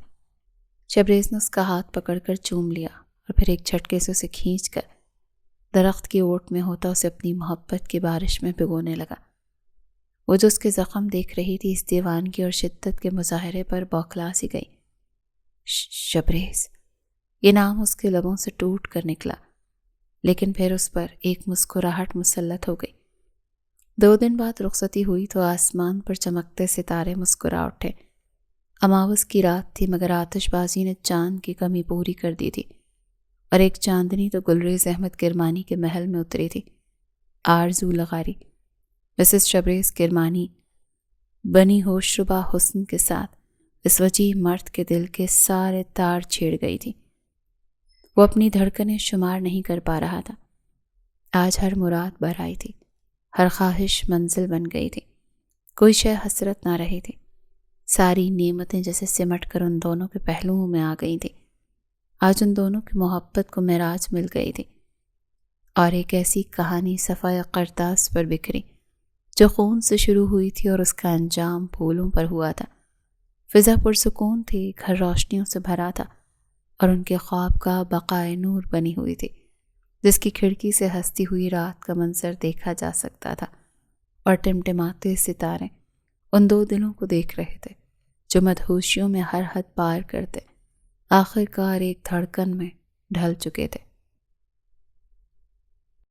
شبریز نے اس کا ہاتھ پکڑ کر چوم لیا اور پھر ایک جھٹکے سے اسے کھینچ کر درخت کی اوٹ میں ہوتا اسے اپنی محبت کی بارش میں بھگونے لگا۔ وہ جو اس کے زخم دیکھ رہی تھی، اس دیوانگی اور شدت کے مظاہرے پر بوکھلا سی گئی۔ شبریز، یہ نام اس کے لبوں سے ٹوٹ کر نکلا، لیکن پھر اس پر ایک مسکراہٹ مسلط ہو گئی۔ 2 دن بعد رخصتی ہوئی تو آسمان پر چمکتے ستارے مسکرا اٹھے۔ اماوس کی رات تھی مگر آتش بازی نے چاند کی کمی پوری کر دی تھی، اور ایک چاندنی تو گلریز احمد کرمانی کے محل میں اتری تھی۔ آرزو لغاری مسز شبریز کرمانی بنی ہوش ربا حسن کے ساتھ اس وجیح مرد کے دل کے سارے تار چھیڑ گئی تھی۔ وہ اپنی دھڑکنیں شمار نہیں کر پا رہا تھا۔ آج ہر مراد بھر آئی تھی، ہر خواہش منزل بن گئی تھی، کوئی شے حسرت نہ رہی تھی۔ ساری نعمتیں جیسے سمٹ کر ان دونوں کے پہلوؤں میں آ گئی تھی۔ آج ان دونوں کی محبت کو معراج مل گئی تھی، اور ایک ایسی کہانی صفحہ کرتاس پر بکھری جو خون سے شروع ہوئی تھی اور اس کا انجام پھولوں پر ہوا تھا۔ فضا پرسکون تھی، گھر روشنیوں سے بھرا تھا اور ان کے خواب کا بقائے نور بنی ہوئی تھی، جس کی کھڑکی سے ہنستی ہوئی رات کا منظر دیکھا جا سکتا تھا، اور ٹمٹماتے ستارے ان دو دلوں کو دیکھ رہے تھے جو مدہوشیوں میں ہر حد پار کرتے آخر کار ایک دھڑکن میں ڈھل چکے تھے۔